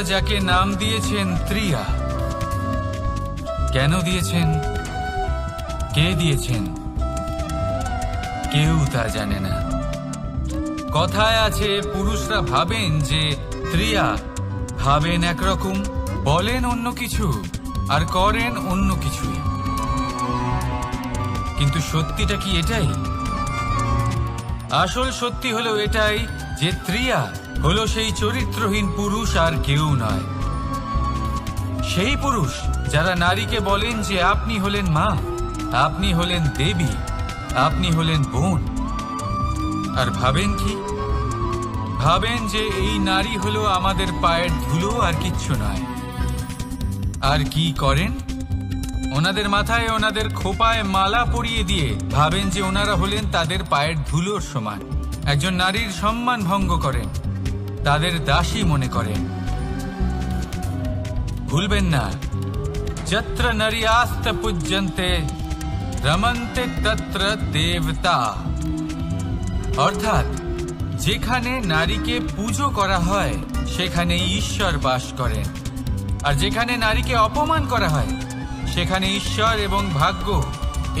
যাকে নাম দিয়েছেন ত্রিয়া, কেন দিয়েছেন, কে দিয়েছেন, কেউ তা জানে না। কথায় আছে পুরুষরা ভাবেন যে ত্রিয়া, ভাবেন একরকম, বলেন অন্য কিছু, আর করেন অন্য কিছুই। কিন্তু সত্যিটা কি এটাই? আসল সত্যি হলো এটাই যে ত্রিয়া হলো সেই চরিত্রহীন পুরুষ আর কেউ নয়। সেই পুরুষ যারা নারীকে বলেন যে আপনি হলেন মা, আপনি হলেন দেবী, আপনি হলেন বোন। আর ভাবেন কি? ভাবেন যে এই নারী হলো আমাদের পায়ের ধুলো আর কিচ্ছু নয়। আর কি করেন? ওনাদের মাথায় ওনাদের খোপায় মালা পরিয়ে দিয়ে ভাবেন যে ওনারা হলেন তাদের পায়ের ধুলোর সমান। একজন নারীর সম্মান ভঙ্গ করেন, তাদের দাসী মনে করেন। ভুলবেন না, যত্র নারী আস্ত পূজ্যন্তে রমন্তে তত্র দেবতা। অর্থাৎ যেখানে নারীকে পুজো করা হয় সেখানে ঈশ্বর বাস করেন, আর যেখানে নারীকে অপমান করা হয় সেখানে ঈশ্বর এবং ভাগ্য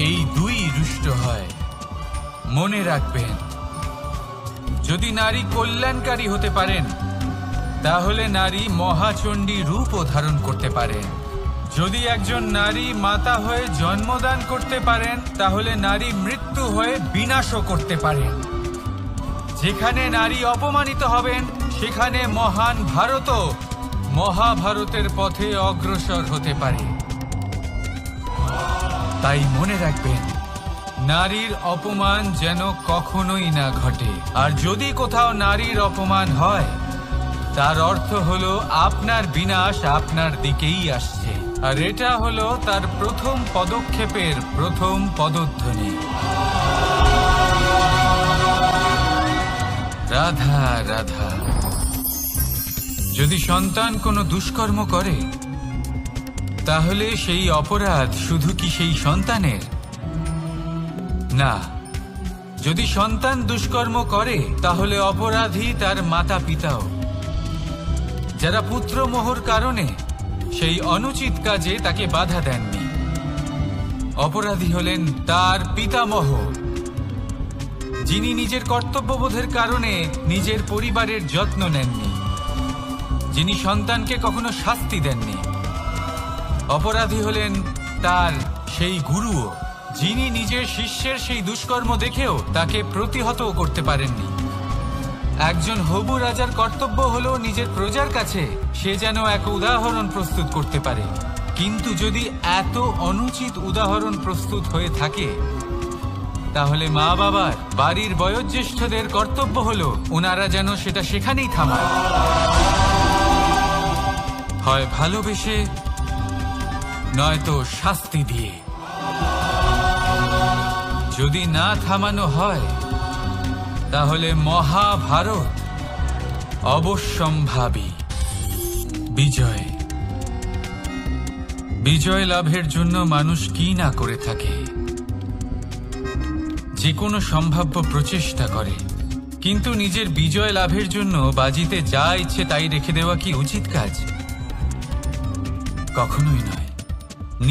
এই দুই রুষ্ট হয়। মনে রাখবেন, যদি নারী কল্যাণকারী হতে পারেন তাহলে নারী মহাচণ্ডী রূপও ধারণ করতে পারেন। যদি একজন নারী মাতা হয়ে জন্মদান করতে পারেন তাহলে নারী মৃত্যু হয়ে বিনাশও করতে পারেন। যেখানে নারী অপমানিত হবেন সেখানে মহান ভারতও মহাভারতের পথে অগ্রসর হতে পারে। তাই মনে রাখবেন, নারীর অপমান যেন কখনোই না ঘটে। আর যদি কোথাও নারীর অপমান হয় তার অর্থ হলো আপনার বিনাশ আপনার দিকেই আসছে। আর এটা হলো তার প্রথম পদক্ষেপের প্রথম পদধ্বনি। রাধা রাধা। যদি সন্তান কোনো দুষ্কর্ম করে তাহলে সেই অপরাধ শুধু কি সেই সন্তানের? না, যদি সন্তান দুষ্কর্ম করে তাহলে অপরাধী তার মাতা পিতাও, যারা পুত্রমোহর কারণে সেই অনুচিত কাজে তাকে বাধা দেননি। অপরাধী হলেন তার পিতামহ, যিনি নিজের কর্তব্যবোধের কারণে নিজের পরিবারের যত্ন নেননি, যিনি সন্তানকে কখনো শাস্তি দেননি। অপরাধী হলেন তার সেই গুরুও, যিনি নিজের শিষ্যের সেই দুষ্কর্ম দেখেও তাকে প্রতিহত করতে পারেননি। একজন হবু রাজার কর্তব্য হলো নিজের প্রজার কাছে সে যেন এক উদাহরণ প্রস্তুত করতে পারে। কিন্তু যদি এত অনুচিত উদাহরণ প্রস্তুত হয়ে থাকে তাহলে মা বাবার, বাড়ির বয়োজ্যেষ্ঠদের কর্তব্য হলো ওনারা যেন সেটা সেখানেই থামায়, হয় ভালোবেসে নয়তো শাস্তি দিয়ে। যদি না থামানো হয় তাহলে মহাভারত অবশ্যম্ভাবী। বিজয়, বিজয় লাভের জন্য মানুষ কি না করে থাকে, যে কোনো সম্ভাব্য প্রচেষ্টা করে। কিন্তু নিজের বিজয় লাভের জন্য বাজিতে যা ইচ্ছে তাই রেখে দেওয়া কি উচিত কাজ? কখনোই নয়।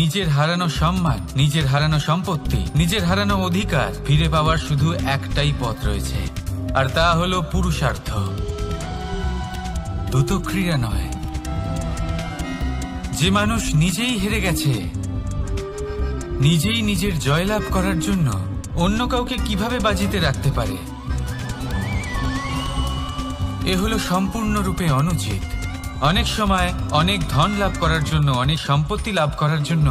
নিজের হারানো সম্মান, নিজের হারানো সম্পত্তি, নিজের হারানো অধিকার ফিরে পাওয়ার শুধু একটাই পথ রয়েছে, আর তা হলো পুরুষার্থ, দ্রুতক্রিয়া নয়। যে মানুষ নিজেই হেরে গেছে, নিজেই নিজের জয়লাভ করার জন্য অন্য কাউকে কিভাবে বাজিতে রাখতে পারে? এ হলো সম্পূর্ণরূপে অনুচিত। অনেক সময় অনেক ধন লাভ করার জন্য, অনেক সম্পত্তি লাভ করার জন্য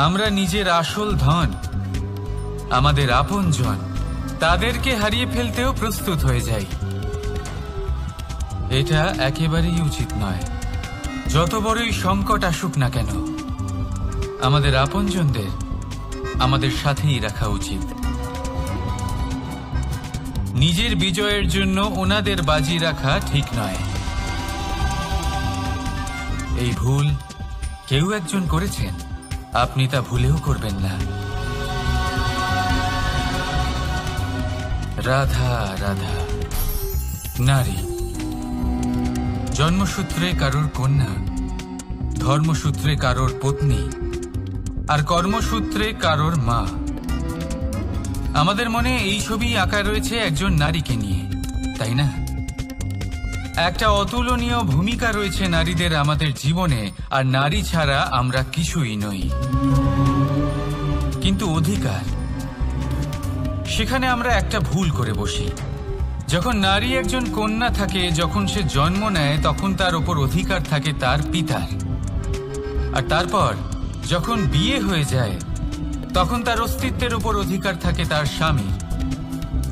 আমরা নিজের আসল ধন, আমাদের আপনজন, তাদেরকে হারিয়ে ফেলতেও প্রস্তুত হয়ে যাই। এটা একেবারেই উচিত নয়। যত বড়ই সংকট আসুক না কেন, আমাদের আপনজনদের আমাদের সাথেই রাখা উচিত। নিজের বিজয়ের জন্য ওনাদের বাজি রাখা ঠিক নয়। এই ভুল কেউ একজন করেছেন, আপনি তা ভুলেও করবেন না। রাধা রাধা। নারী জন্মসূত্রে কারোর কন্যা, ধর্মসূত্রে কারোর পত্নী, আর কর্মসূত্রে কারোর মা। আমাদের মনে এই ছবি আঁকা রয়েছে একজন নারীকে নিয়ে, তাই না? একটা অতুলনীয় ভূমিকা রয়েছে নারীদের আমাদের জীবনে, আর নারী ছাড়া আমরা কিছুই নই। কিন্তু অধিকার, সেখানে আমরা একটা ভুল করে বসি। যখন নারী একজন কন্যা থাকে, যখন সে জন্ম নেয়, তখন তার ওপর অধিকার থাকে তার পিতার। আর তারপর যখন বিয়ে হয়ে যায়, তখন তার অস্তিত্বের উপর অধিকার থাকে তার স্বামীর।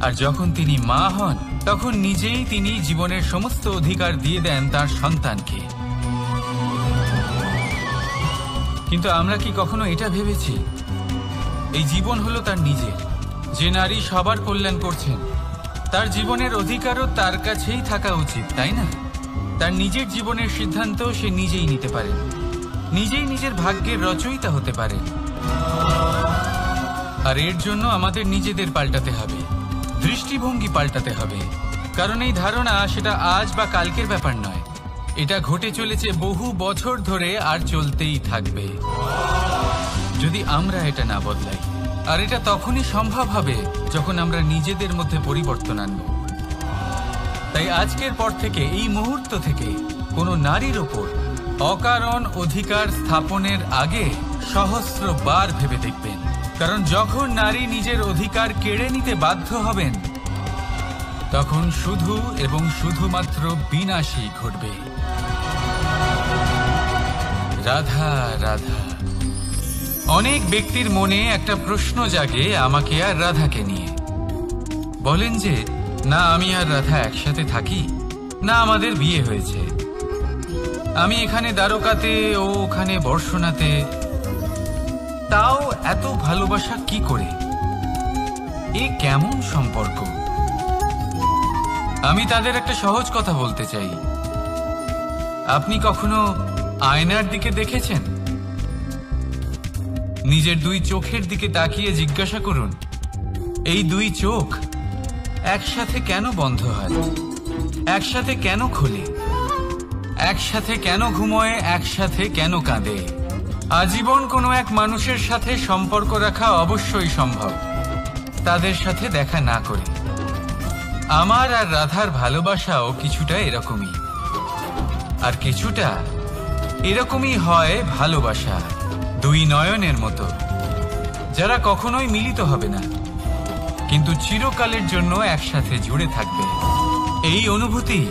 আর যখন তিনি মা হন, তখন নিজেই তিনি জীবনের সমস্ত অধিকার দিয়ে দেন তার সন্তানকে। কিন্তু আমরা কি কখনো এটা ভেবেছি এই জীবন হলো তার নিজের? যে নারী সবার কল্যাণ করছেন, তার জীবনের অধিকারও তার কাছেই থাকা উচিত, তাই না? তার নিজের জীবনের সিদ্ধান্ত সে নিজেই নিতে পারেন, নিজেই নিজের ভাগ্যের রচয়িতা হতে পারেন। আর এর জন্য আমাদের নিজেদের পাল্টাতে হবে, দৃষ্টিভঙ্গি পাল্টাতে হবে। কারণ এই ধারণা সেটা আজ বা কালকের ব্যাপার নয়, এটা ঘটে চলেছে বহু বছর ধরে আর চলতেই থাকবে যদি আমরা এটা না বদলাই। আর এটা তখনই সম্ভব হবে যখন আমরা নিজেদের মধ্যে পরিবর্তন আনব। তাই আজকের পর থেকে, এই মুহূর্ত থেকে, কোনো নারীর ওপর অকারণ অধিকার স্থাপনের আগে সহস্রবার ভেবে দেখবেন। কারণ যখন নারী নিজের অধিকার কেড়ে নিতে বাধ্য হবেন, তখন শুধু এবং শুধুমাত্র বিনাশই ঘটবে। রাধা রাধা। অনেক ব্যক্তির মনে একটা প্রশ্ন জাগে আমাকে আর রাধাকে নিয়ে। বলেন যে, না আমি আর রাধা একসাথে থাকি, না আমাদের বিয়ে হয়েছে, আমি এখানে দ্বারকাতে, ও ওখানে বর্ষণাতে, তাও এত ভালোবাসা কি করে? এ কেমন সম্পর্ক? আমি তাদের একটা সহজ কথা বলতে চাই। আপনি কখনো আয়নার দিকে দেখেছেন? নিজের দুই চোখের দিকে তাকিয়ে জিজ্ঞাসা করুন, এই দুই চোখ একসাথে কেন বন্ধ হয়, একসাথে কেন খোলে, একসাথে কেন ঘুমোয়, একসাথে কেন কাঁদে? আজীবন কোনো এক মানুষের সাথে সম্পর্ক রাখা অবশ্যই সম্ভব, তাদের সাথে দেখা না করে। আমার আর রাধার ভালোবাসাও কিছুটা এরকমই, আর কিছুটা এরকমই হয় ভালোবাসা দুই নয়নের মতো, যারা কখনোই মিলিত হবে না, কিন্তু চিরকালের জন্য একসাথে জুড়ে থাকবে। এই অনুভূতি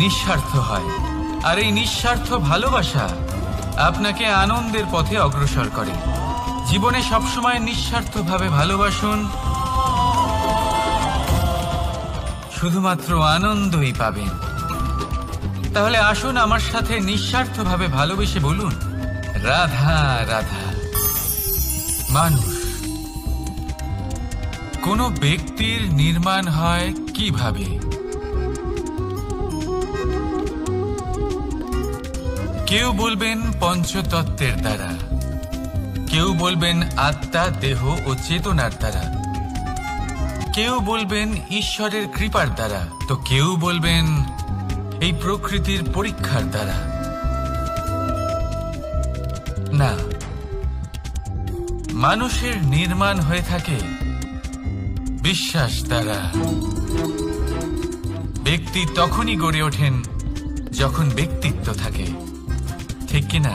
নিঃস্বার্থ হয়, আর এই নিঃস্বার্থ ভালোবাসা আপনাকে আনন্দের পথে অগ্রসর করে। জীবনে সবসময় নিঃস্বার্থভাবে ভালোবাসুন, শুধুমাত্র আনন্দই পাবেন। তাহলে আসুন আমার সাথে নিঃস্বার্থভাবে ভালোবেসে বলুন, রাধা রাধা। মানুষ, কোনো ব্যক্তির নির্মাণ হয় কিভাবে? কেউ বলবেন পঞ্চতত্ত্বের দ্বারা, কেউ বলবেন আত্মা, দেহ ও চেতনার দ্বারা, কেউ বলবেন ঈশ্বরের কৃপার দ্বারা, তো কেউ বলবেন এই প্রকৃতির পরীক্ষার দ্বারা। না, মানুষের নির্মাণ হয়ে থাকে বিশ্বাস দ্বারা। ব্যক্তি তখনই গড়ে ওঠেন যখন ব্যক্তিত্ব থাকে, ঠিক কিনা?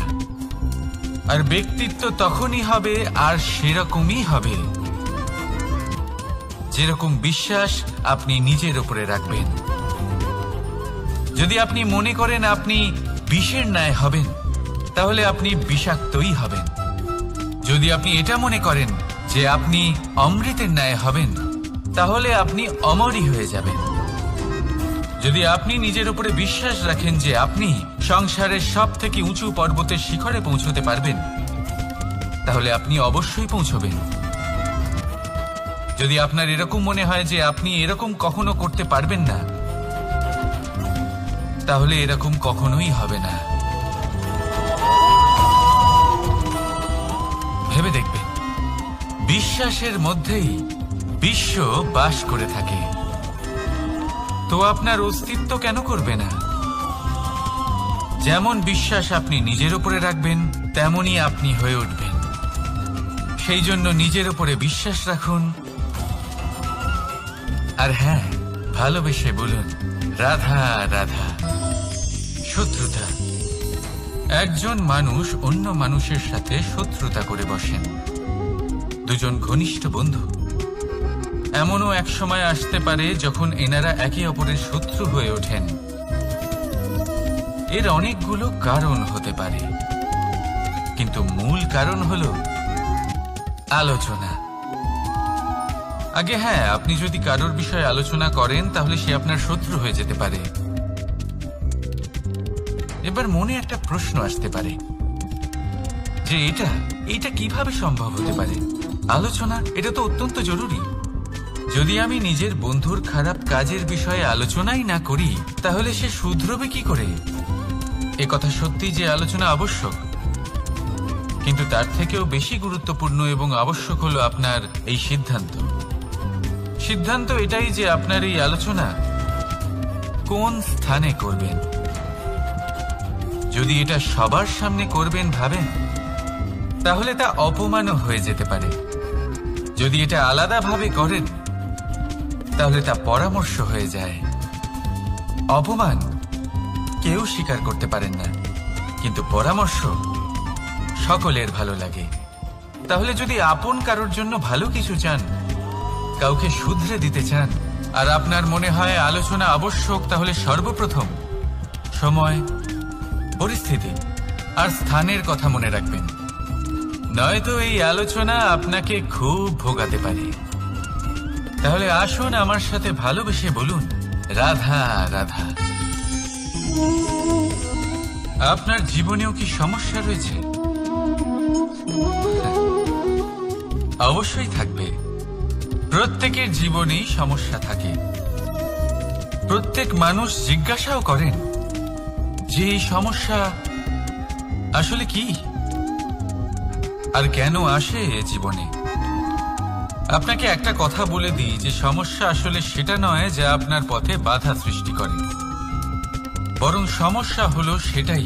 আর ব্যক্তিত্ব তখনই হবে, আর সেরকমই হবে যেরকম বিশ্বাস আপনি নিজের উপরে রাখবেন। যদি আপনি মনে করেন আপনি বিষের ন্যায় হবেন, তাহলে আপনি বিষাক্তই হবেন। যদি আপনি এটা মনে করেন যে আপনি অমৃতের ন্যায় হবেন, তাহলে আপনি অমরই হয়ে যাবেন। যদি আপনি নিজের উপরে বিশ্বাস রাখেন যে আপনি সংসারের সব থেকে উঁচু পর্বতের শিখরে পৌঁছতে পারবেন, তাহলে আপনি অবশ্যই পৌঁছবেন। যদি আপনার এরকম মনে হয় যে আপনি এরকম কখনো করতে পারবেন না, তাহলে এরকম কখনোই হবে না। ভেবে দেখবেন, বিশ্বাসের মধ্যেই বিশ্ব বাস করে থাকে, তো আপনার অস্তিত্ব কেন করবে না? যেমন বিশ্বাস আপনি নিজের উপরে রাখবেন তেমনই আপনি হয়ে উঠবেন। সেই জন্য নিজের উপরে বিশ্বাস রাখুন, আর হ্যাঁ, ভালোবেসে বলুন রাধা রাধা। শত্রুতা, একজন মানুষ অন্য মানুষের সাথে শত্রুতা করে বসেন, দুজন ঘনিষ্ঠ বন্ধু। এমনও এক সময় আসতে পারে যখন এনারা একে অপরের শত্রু হয়ে ওঠেন। এর অনেকগুলো কারণ হতে পারে, কিন্তু মূল কারণ হলো আলোচনা। আগে হ্যাঁ, আপনি যদি কারোর বিষয়ে আলোচনা করেন তাহলে সে আপনার শত্রু হয়ে যেতে পারে। এবার মনে একটা প্রশ্ন আসতে পারে যে এটা কিভাবে সম্ভব হতে পারে? আলোচনা, এটা তো অত্যন্ত জরুরি। যদি আমি নিজের বন্ধুর খারাপ কাজের বিষয়ে আলোচনাই না করি তাহলে সে শুধরবে কি করে? এ কথা সত্যি যে আলোচনা আবশ্যক, কিন্তু তার থেকেও বেশি গুরুত্বপূর্ণ এবং আবশ্যক হলো আপনার এই সিদ্ধান্ত এটাই যে আপনার এই আলোচনা কোন স্থানে করবেন। যদি এটা সবার সামনে করবেন ভাবেন, তাহলে তা অপমানও হয়ে যেতে পারে। যদি এটা আলাদাভাবে করেন তাহলে তা পরামর্শ হয়ে যায়। অপমান কেউ স্বীকার করতে পারেন না, কিন্তু পরামর্শ সকলের ভালো লাগে। তাহলে যদি আপন কারোর জন্য ভালো কিছু চান, কাউকে শুধরে দিতে চান, আর আপনার মনে হয় আলোচনা আবশ্যক, তাহলে সর্বপ্রথম সময়, পরিস্থিতি আর স্থানের কথা মনে রাখবেন, নয়তো এই আলোচনা আপনাকে খুব ভোগাতে পারে। তাহলে আসুন আমার সাথে ভালোবেসে বলুন রাধা রাধা। আপনার জীবনেও কি সমস্যা রয়েছে? অবশ্যই থাকবে। প্রত্যেকের জীবনেই সমস্যা থাকে। প্রত্যেক মানুষ জিজ্ঞাসাও করেন যে এই সমস্যা আসলে কি আর কেন আসে এ জীবনে। আপনাকে একটা কথা বলে দিই যে সমস্যা আসলে সেটা নয় যা আপনার পথে বাধা সৃষ্টি করে, বরং সমস্যা হলো সেটাই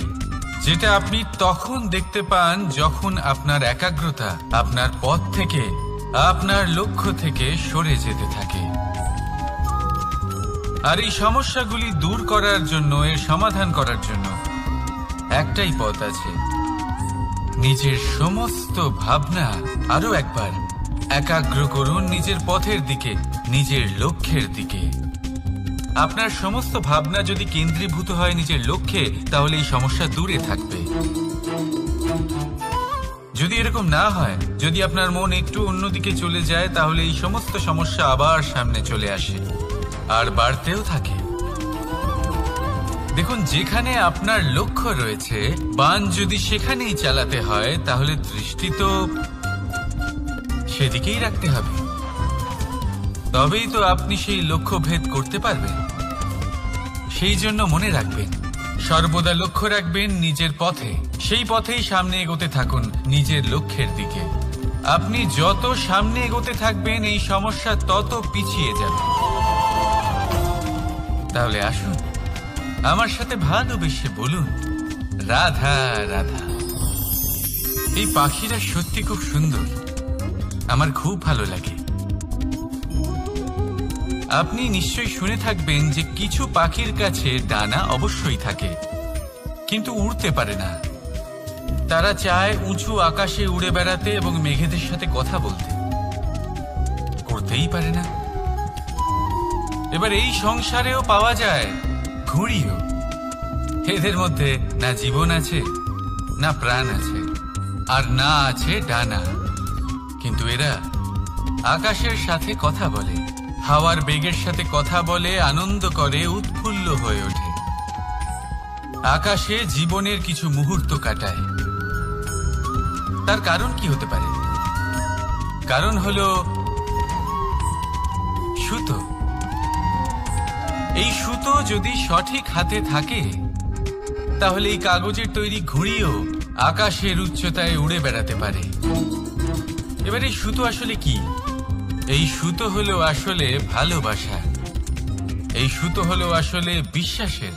যেটা আপনি তখন দেখতে পান যখন আপনার একাগ্রতা আপনার পথ থেকে, আপনার লক্ষ্য থেকে সরে যেতে থাকে। আর এই সমস্যাগুলি দূর করার জন্য, এর সমাধান করার জন্য একটাই পথ আছে, নিজের সমস্ত ভাবনা আরো একবার একাগ্র করুন নিজের পথের দিকে, নিজের লক্ষ্যের দিকে। আপনার সমস্ত ভাবনা যদি কেন্দ্রীভূত হয় নিজের লক্ষ্যে, তাহলে এই সমস্যা দূরে থাকবে। যদি এরকম না হয়, যদি আপনার মন একটু অন্যদিকে চলে যায়, তাহলে এই সমস্ত সমস্যা আবার সামনে চলে আসে আর বাড়তেও থাকে। দেখুন, যেখানে আপনার লক্ষ্য রয়েছে, বান যদি সেখানেই চালাতে হয়, তাহলে দৃষ্টি তো সেদিকেই রাখতে হবে। তবেই তো আপনি সেই লক্ষ্য ভেদ করতে পারবেন। সেই জন্য মনে রাখবেন, সর্বদা লক্ষ্য রাখবেন নিজের পথে, সেই পথেই সামনে এগোতে থাকুন নিজের লক্ষ্যের দিকে। আপনি যত সামনে এগোতে থাকবেন এই সমস্যা তত পিছিয়ে যাবে। তাহলে আসুন আমার সাথে ভালোবেসে বলুন রাধা রাধা। এই পাখিরা সত্যি খুব সুন্দর, আমার খুব ভালো লাগে। আপনি নিশ্চয়ই শুনে থাকবেন যে কিছু পাখির কাছে ডানা অবশ্যই থাকে, কিন্তু উড়তে পারে না। তারা চায় উঁচু আকাশে উড়ে বেড়াতে এবং মেঘেদের সাথে কথা বলতে, করতেই পারে না। এবার এই সংসারেও পাওয়া যায় ঘুড়িও। এদের মধ্যে না জীবন আছে, না প্রাণ আছে, আর না আছে ডানা, কিন্তু এরা আকাশের সাথে কথা বলে, হাওয়ার বেগের সাথে কথা বলে, আনন্দ করে, উৎফুল্ল হয়ে ওঠে, আকাশে জীবনের কিছু মুহূর্ত কাটায়। তার কারণ কি হতে পারে? কারণ হলো সুতো। এই সুতো যদি সঠিক হাতে থাকে, তাহলে এই কাগজের তৈরি ঘুড়িও আকাশের উচ্চতায় উড়ে বেড়াতে পারে। এবার এই সুতো আসলে কি? এই সুতো হলো আসলে ভালোবাসা, এই সুতো হলো আসলে বিশ্বাসের।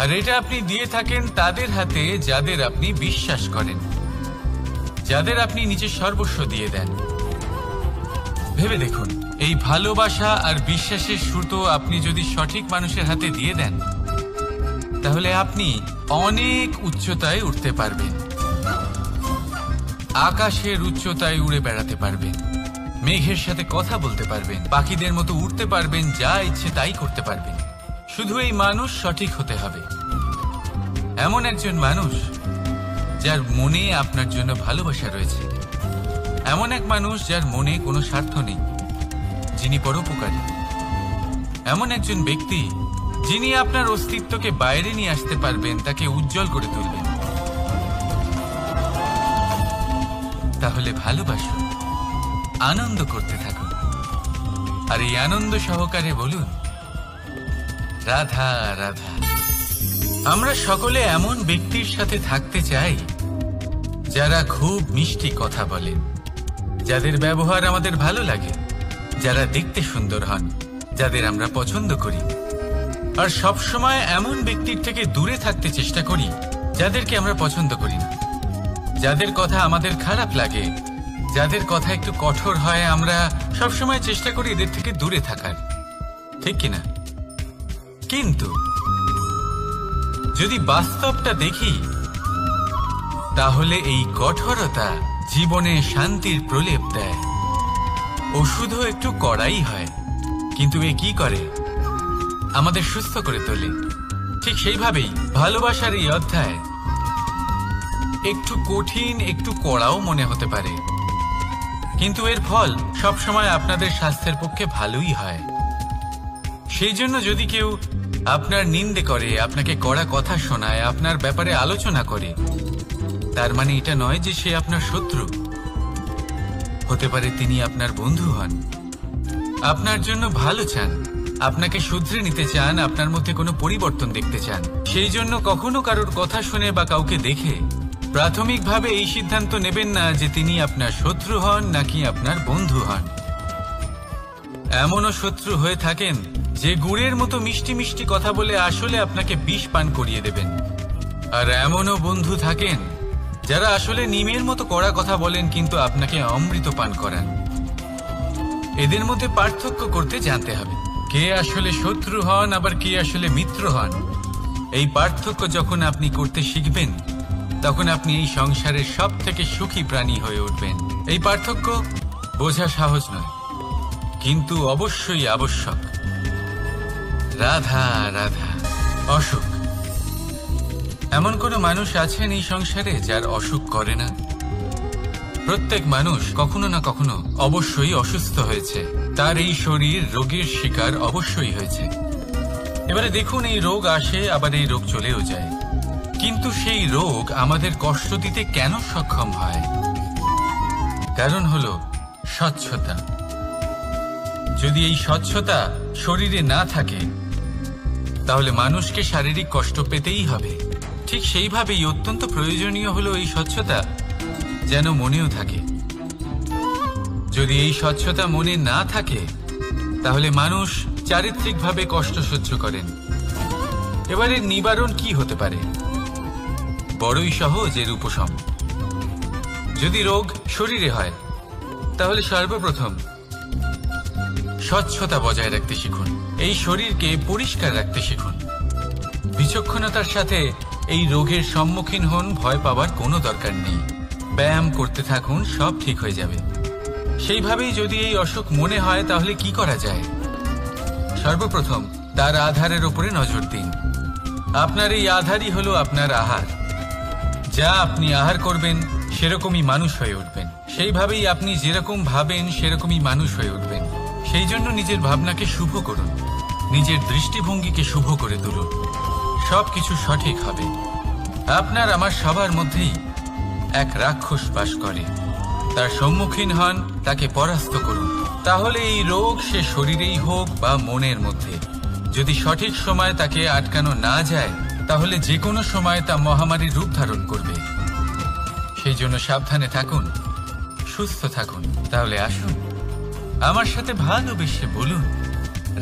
আর এটা আপনি দিয়ে থাকেন তাদের হাতে যাদের আপনি বিশ্বাস করেন, যাদের আপনি নিজের সর্বস্ব দিয়ে দেন। ভেবে দেখুন, এই ভালোবাসা আর বিশ্বাসের সুতো আপনি যদি সঠিক মানুষের হাতে দিয়ে দেন, তাহলে আপনি অনেক উচ্চতায় উঠতে পারবেন, আকাশের উচ্চতায় উড়ে বেড়াতে পারবেন, মেঘের সাথে কথা বলতে পারবেন, পাখিদের মতো উড়তে পারবেন, যা ইচ্ছে তাই করতে পারবেন। শুধু এই মানুষ সঠিক হতে হবে, এমন একজন মানুষ যার মনে আপনার জন্য ভালোবাসা রয়েছে, এমন এক মানুষ যার মনে কোনো স্বার্থ নেই, যিনি পরোপকারী, এমন একজন ব্যক্তি যিনি আপনার অস্তিত্বকে বাইরে নিয়ে আসতে পারবেন, তাকে উজ্জ্বল করে তুলবেন। তাহলে ভালোবাসুন, আনন্দ করতে থাকুন, আর এই আনন্দ সহকারে বলুন, রাধা রাধা। আমরা সকলে এমন ব্যক্তির সাথে থাকতে চাই যারা খুব মিষ্টি কথা বলেন, যাদের ব্যবহার আমাদের ভালো লাগে, যারা দেখতে সুন্দর হন, যাদের আমরা পছন্দ করি। আর সবসময় এমন ব্যক্তির থেকে দূরে থাকতে চেষ্টা করি যাদেরকে আমরা পছন্দ করি না, যাদের কথা আমাদের খারাপ লাগে, যাদের কথা একটু কঠোর হয়। আমরা সবসময় চেষ্টা করি এদের থেকে দূরে থাকার, ঠিক কিনা? কিন্তু যদি বাস্তবটা দেখি, তাহলে এই কঠোরতা জীবনে শান্তির প্রলেপ দেয়। ওষুধও একটু কড়াই হয়, কিন্তু এ কি করে? আমাদের সুস্থ করে তোলে। ঠিক সেইভাবেই ভালোবাসার এই অধ্যায় একটু কঠিন, একটু কড়াও মনে হতে পারে, কিন্তু এর ফল সবসময় আপনাদের স্বাস্থ্যের পক্ষে ভালোই হয়। সেই জন্য যদি কেউ আপনার নিন্দে করে, আপনাকে কড়া কথা শোনায়, আপনার ব্যাপারে আলোচনা করে, তার মানে এটা নয় যে সে আপনার শত্রু। হতে পারে তিনি আপনার বন্ধু হন, আপনার জন্য ভালো চান, আপনাকে শুধরে নিতে চান, আপনার মধ্যে কোনো পরিবর্তন দেখতে চান। সেই জন্য কখনো কারোর কথা শুনে বা কাউকে দেখে প্রাথমিকভাবে এই সিদ্ধান্ত নেবেন না যে তিনি আপনার শত্রু হন নাকি আপনার বন্ধু হন। এমনও শত্রু হয়ে থাকেন যে গুড়ের মতো মিষ্টি মিষ্টি কথা বলে আসলে আপনাকে বিষ পান করিয়ে দেবেন। আর এমনও বন্ধু থাকেন যারা আসলে নিমের মতো কড়া কথা বলেন, কিন্তু আপনাকে অমৃত পান করান। এদের মধ্যে পার্থক্য করতে জানতে হবে, কে আসলে শত্রু হন আবার কে আসলে মিত্র হন। এই পার্থক্য যখন আপনি করতে শিখবেন, তখন আপনি এই সংসারের সব থেকে সুখী প্রাণী হয়ে উঠবেন। এই পার্থক্য বোঝা সহজ নয়, কিন্তু অবশ্যই আবশ্যক। রাধা রাধা। অসুখ। এমন কোনো মানুষ আছেন এই সংসারে যার অসুখ করে না? প্রত্যেক মানুষ কখনো না কখনো অবশ্যই অসুস্থ হয়েছে, তার এই শরীর রোগের শিকার অবশ্যই হয়েছে। এবারে দেখুন, এই রোগ আসে, আবার এই রোগ চলেও যায়, কিন্তু সেই রোগ আমাদের কষ্ট দিতে কেন সক্ষম হয়? কারণ হলো স্বচ্ছতা। যদি এই স্বচ্ছতা শরীরে না থাকে, তাহলে মানুষকে শারীরিক কষ্ট পেতেই হবে। ঠিক সেইভাবেই অত্যন্ত প্রয়োজনীয় হলো এই স্বচ্ছতা যেন মনেও থাকে। যদি এই স্বচ্ছতা মনে না থাকে, তাহলে মানুষ চারিত্রিকভাবে কষ্ট সহ্য করেন। এবারে নিবারণ কি হতে পারে? বড়ই সহজ এর উপশম। যদি রোগ শরীরে হয়, তাহলে সর্বপ্রথম স্বচ্ছতা বজায় রাখতে শিখুন, এই শরীরকে পরিষ্কার রাখতে শিখুন। বিচক্ষণতার সাথে এই রোগের সম্মুখীন হন, ভয় পাওয়ার কোনো দরকার নেই। ব্যায়াম করতে থাকুন, সব ঠিক হয়ে যাবে। সেইভাবেই যদি এই অসুখ মনে হয়, তাহলে কি করা যায়? সর্বপ্রথম তার আধারের উপরে নজর দিন। আপনার এই আধারই হলো আপনার আহার। যা আপনি আহার করবেন, সেরকমই মানুষ হয়ে উঠবেন। সেইভাবেই আপনি যেরকম ভাবেন, সেরকমই মানুষ হয়ে উঠবেন। সেই জন্য নিজের ভাবনাকে শুভ করুন, নিজের দৃষ্টিভঙ্গিকে শুভ করে তুলুন, সবকিছু সঠিক হবে। আপনার আমার সবার মধ্যেই এক রাক্ষস বাস করে, তার সম্মুখীন হন, তাকে পরাস্ত করুন। তাহলে এই রোগ সে শরীরেই হোক বা মনের মধ্যে, যদি সঠিক সময় তাকে আটকানো না যায়, তাহলে যে কোনো সময় তা মহামারীর রূপ ধারণ করবে। সেই জন্য সাবধানে থাকুন, সুস্থ থাকুন। তাহলে আসুন, আমার সাথে ভালোবেসে বলুন,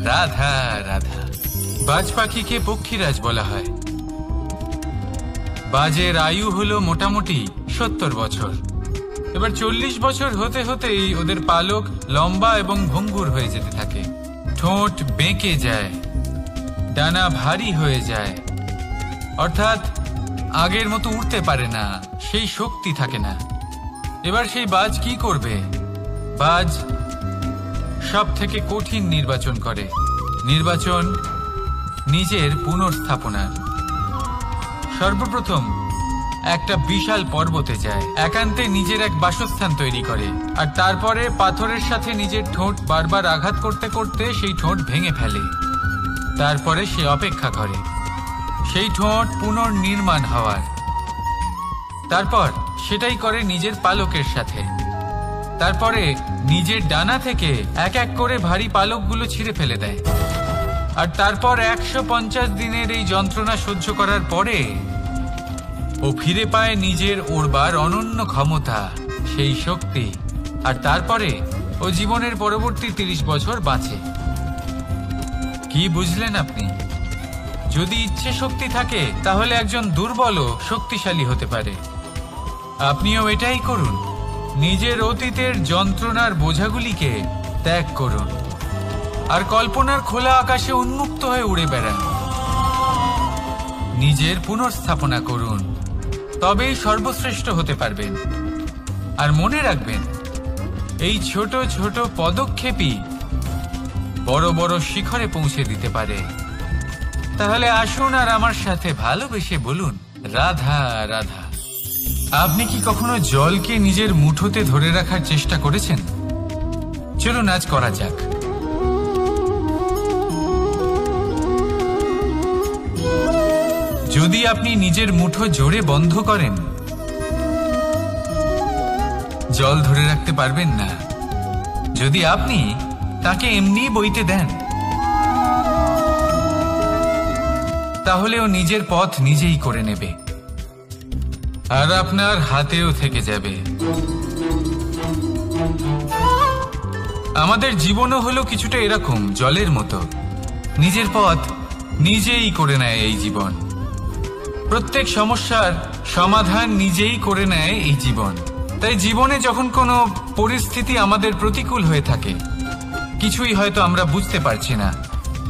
রাধা রাধা। বাজ পাখিকে পক্ষীরাজ বলা হয়, বাজের আয়ু হলো মোটামুটি 70 বছর। এবার 40 বছর হতে হতেই ওদের পালক লম্বা এবং ভঙ্গুর হয়ে যেতে থাকে, ঠোঁট বেঁকে যায়, ডানা ভারী হয়ে যায়, অর্থাৎ আগের মতো উঠতে পারে না, সেই শক্তি থাকে না। এবার সেই বাজ কি করবে? বাজ সব থেকে কঠিন নির্বাচন করে, নির্বাচন নিজের পুনর্স্থাপনার। সর্বপ্রথম একটা বিশাল পর্বতে যায়, একান্তে নিজের এক বাসস্থান তৈরি করে, আর তারপরে পাথরের সাথে নিজের ঠোঁট বারবার আঘাত করতে করতে সেই ঠোঁট ভেঙে ফেলে। তারপরে সে অপেক্ষা করে সেই ঠোঁট পুনর্নির্মাণ হওয়ার। তারপর সেটাই করে নিজের পালকের সাথে। তারপরে নিজের ডানা থেকে এক এক করে ভারী পালকগুলো ছিঁড়ে ফেলে দেয়। আর তারপর 150 দিনের এই যন্ত্রণা সহ্য করার পরে ও ফিরে পায় নিজের ওড়বার অনন্য ক্ষমতা, সেই শক্তি। আর তারপরে ও জীবনের পরবর্তী 30 বছর বাঁচে। কি বুঝলেন আপনি? যদি ইচ্ছে শক্তি থাকে তাহলে একজন দুর্বলও শক্তিশালী হতে পারে। আপনিও এটাই করুন, নিজের অতীতের যন্ত্রণার বোঝাগুলিকে ত্যাগ করুন আর কল্পনার খোলা আকাশে উন্মুক্ত হয়ে উড়ে বেড়ান। নিজের পুনর্স্থাপনা করুন, তবেই সর্বশ্রেষ্ঠ হতে পারবেন। আর মনে রাখবেন, এই ছোট ছোট পদক্ষেপই বড় বড় শিখরে পৌঁছে দিতে পারে। তাহলে আসুন আর আমার সাথে ভালোবেসে বলুন, রাধা রাধা। আপনি কি কখনো জলকে নিজের মুঠোতে ধরে রাখার চেষ্টা করেছেন? চলুন আজ করা যাক। যদি আপনি নিজের মুঠো জোরে বন্ধ করেন, জল ধরে রাখতে পারবেন না। যদি আপনি তাকে এমনি বইতে দেন, তাহলে ও নিজের পথ নিজেই করে নেবে আর আপনার হাতেও থেকে যাবে। আমাদের জীবনও হলো কিছুটা এরকম, জলের মতো। নিজের পথ নিজেই করে নেয় এই জীবন। প্রত্যেক সমস্যার সমাধান নিজেই করে নেয় এই জীবন। তাই জীবনে যখন কোনো পরিস্থিতি আমাদের প্রতিকূল হয়ে থাকে, কিছুই হয়তো আমরা বুঝতে পারছি না,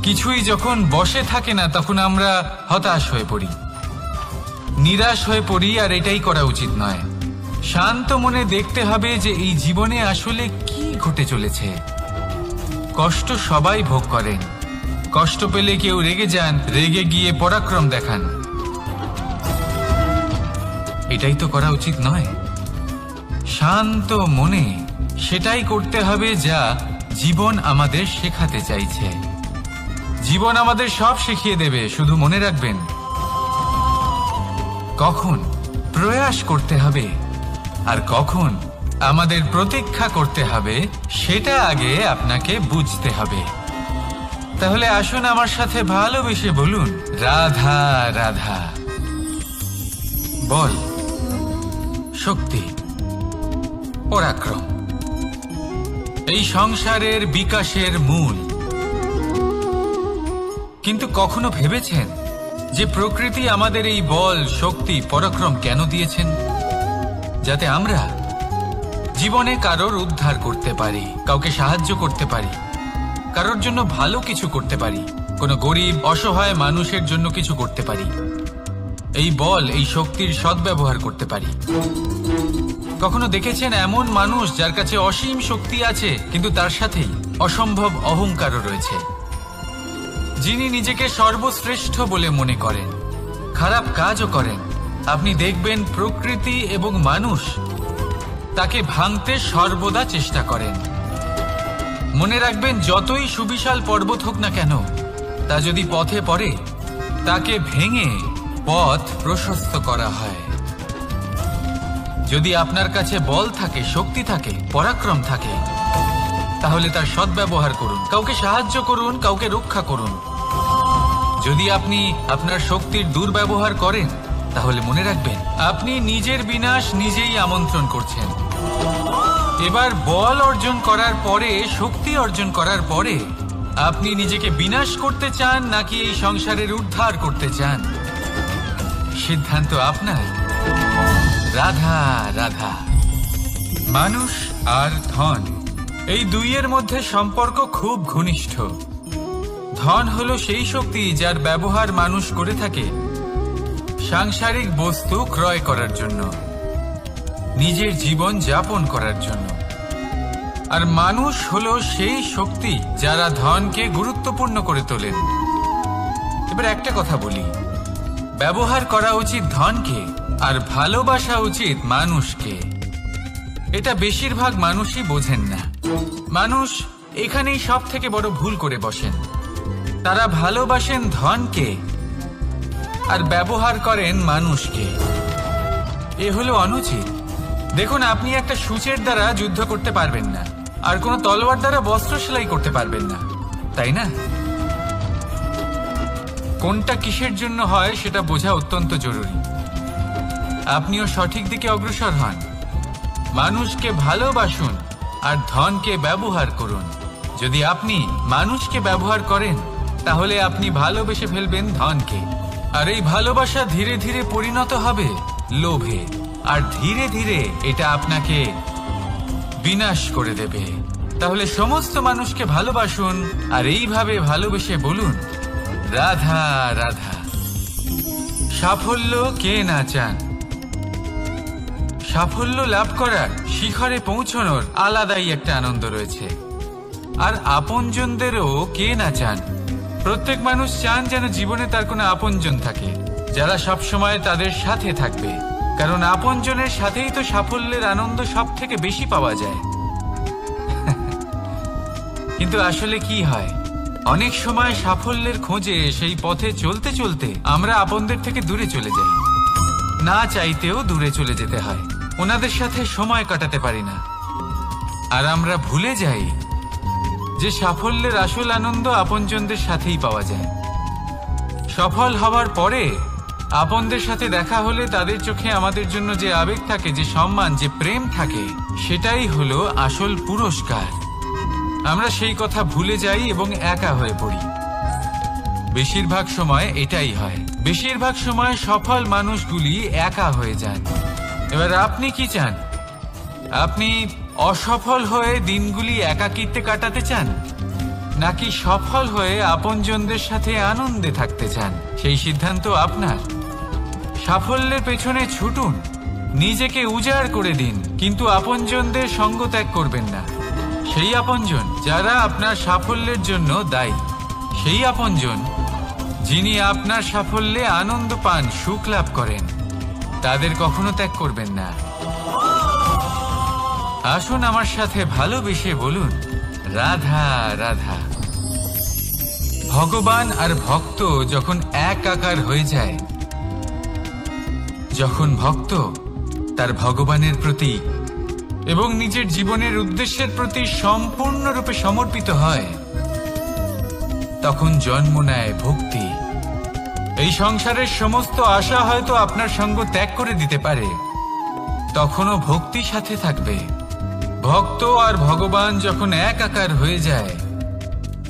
কিছুই যখন বসে থাকে না, তখন আমরা হতাশ হয়ে পড়ি, নিরাশ হয়ে পড়ি। আর এটাই করা উচিত নয়। শান্ত মনে দেখতে হবে যে এই জীবনে আসলে কি ঘটে চলেছে। কষ্ট সবাই ভোগ করেন। কষ্ট পেলে কেউ রেগে যান, রেগে গিয়ে পরাক্রম দেখান। এটাই তো করা উচিত নয়। শান্ত মনে সেটাই করতে হবে যা জীবন আমাদের শেখাতে চাইছে। জীবন আমাদের সব শিখিয়ে দেবে, শুধু মনে রাখবেন কখন প্রয়াস করতে হবে আর কখন আমাদের প্রতীক্ষা করতে হবে, সেটা আগে আপনাকে বুঝতে হবে। তাহলে আসুন আমার সাথে ভালোবেসে বলুন, রাধা রাধা। বল, শক্তি, পরাক্রম এই সংসারের বিকাশের মূল। কিন্তু কখনো ভেবেছেন যে প্রকৃতি আমাদের এই বল, শক্তি, পরাক্রম কেন দিয়েছেন? যাতে আমরা জীবনে কারোর উদ্ধার করতে পারি, কাউকে সাহায্য করতে পারি, কারোর জন্য ভালো কিছু করতে পারি, কোনো গরিব অসহায় মানুষের জন্য কিছু করতে পারি। এই বল, এই শক্তির সদ্ব্যবহার করতে পারি। কখনো দেখেছেন এমন মানুষ যার কাছে অসীম শক্তি আছে, কিন্তু তার সাথেই অসম্ভব অহংকারও রয়েছে? যিনি নিজেকে সর্বশ্রেষ্ঠ বলে মনে করেন, খারাপ কাজও করেন। আপনি দেখবেন প্রকৃতি এবং মানুষ তাকে ভাঙতে সর্বদা চেষ্টা করেন। মনে রাখবেন, যতই সুবিশাল পর্বত হোক না কেন, তা যদি পথে পড়ে, তাকে ভেঙে পথ প্রশস্ত করা হয়। যদি আপনার কাছে বল থাকে, শক্তি থাকে, পরাক্রম থাকে, তাহলে তার সদ্ব্যবহার করুন। কাউকে সাহায্য করুন, কাউকে রক্ষা করুন। যদি আপনি আপনার শক্তির দুর্ব্যবহার করেন, তাহলে মনে রাখবেন আপনি নিজের বিনাশ নিজেই আমন্ত্রণ করছেন। এবার বল অর্জন করার পরে, শক্তি অর্জন করার পরে, আপনি নিজেকে বিনাশ করতে চান নাকি এই সংসারের উদ্ধার করতে চান? সিদ্ধান্ত আপনার। রাধা রাধা। মানুষ আর ধন, এই দুইয়ের মধ্যে সম্পর্ক খুব ঘনিষ্ঠ। ধন হলো সেই শক্তি যার ব্যবহার মানুষ করে থাকে সাংসারিক বস্তু ক্রয় করার জন্য, নিজের জীবন যাপন করার জন্য। আর মানুষ হলো সেই শক্তি যারা ধনকে গুরুত্বপূর্ণ করে তোলেন। এবার একটা কথা বলি, ব্যবহার করা উচিত ধনকে আর ভালোবাসা উচিত মানুষকে। এটা বেশিরভাগ মানুষই বোঝেন না। মানুষ এখানেই সব থেকে বড় ভুল করে বসেন। তারা ভালোবাসেন ধনকে আর ব্যবহার করেন মানুষকে। এ হলো অনুচিত। দেখুন, আপনি একটা সূচের দ্বারা যুদ্ধ করতে পারবেন না, আর কোনো তলোয়ার দ্বারা বস্ত্র সেলাই করতে পারবেন না, তাই না? কোনটা কিসের জন্য হয় সেটা বোঝা অত্যন্ত জরুরি। আপনিও সঠিক দিকে অগ্রসর হন। মানুষকে ভালোবাসুন আর ধনকে ব্যবহার করুন। যদি আপনি মানুষকে ব্যবহার করেন তাহলে আপনি ভালোবেসে ফেলবেন ধনকে, আর এই ভালোবাসা ধীরে ধীরে পরিণত হবে লোভে, আর ধীরে ধীরে এটা আপনাকে বিনাশ করে দেবে। তাহলে সমস্ত মানুষকে ভালোবাসুন আর এইভাবে ভালোবেসে বলুন, রাধা রাধা। সাফল্য কে না চান? সাফল্য লাভ করার, শিখরে পৌঁছানোর আলাদাই একটা আনন্দ রয়েছে। আর আপনজনদেরও কে না চান? প্রত্যেক মানুষ চান যেন জীবনে তার কোনো আপনজন থাকে, যারা সব সময় তাদের সাথে থাকবে। কারণ আপনজনের সাথেই তো সাফল্যের আনন্দ সব থেকে বেশি পাওয়া যায়। কিন্তু আসলে কি হয়, অনেক সময় সাফল্যের খোঁজে সেই পথে চলতে চলতে আমরা আপনদের থেকে দূরে চলে যাই। না চাইতেও দূরে চলে যেতে হয়, ওনাদের সাথে সময় কাটাতে পারি না। আর আমরা ভুলে যাই যে সাফল্যের আসল আনন্দ আপনজনদের সাথেই পাওয়া যায়। সফল হওয়ার পরে আপনদের সাথে দেখা হলে তাদের চোখে আমাদের জন্য যে আবেগ থাকে, যে সম্মান, যে প্রেম থাকে, সেটাই হলো আসল পুরস্কার। আমরা সেই কথা ভুলে যাই এবং একা হয়ে পড়ি। বেশিরভাগ সময় এটাই হয়। বেশিরভাগ সময় সফল মানুষগুলি একা হয়ে যান। এবার আপনি কি চান? আপনি অসফল হয়ে দিনগুলি একাকিত্বে কাটাতে চান, নাকি সফল হয়ে আপনজনদের সাথে আনন্দে থাকতে চান? সেই সিদ্ধান্ত আপনার। সাফল্যের পেছনে ছুটুন, নিজেকে উজাড় করে দিন, কিন্তু আপনজনদের সঙ্গ ত্যাগ করবেন না। সেই আপনজন যারা আপনার সাফল্যের জন্য দায়ী, সেই আপনজন যিনি আপনার সাফল্যে আনন্দ পান, সুখ লাভ করেন, তাদের কখনো ত্যাগ করবেন না। আসুন আমার সাথে ভালোবেসে বলুন, রাধা রাধা। ভগবান আর ভক্ত যখন একাকার হয়ে যায়, যখন ভক্ত তার ভগবানের প্রতি এবং নিজের জীবনের উদ্দেশ্যের প্রতি সম্পূর্ণরূপে সমর্পিত হয়, তখন জন্ম নেয় ভক্তি। এই সংসারের সমস্ত আশা হয়তো আপনার সঙ্গ ত্যাগ করে দিতে পারে, তখনও ভক্তি সাথে থাকবে। ভক্ত আর ভগবান যখন একাকার হয়ে যায়,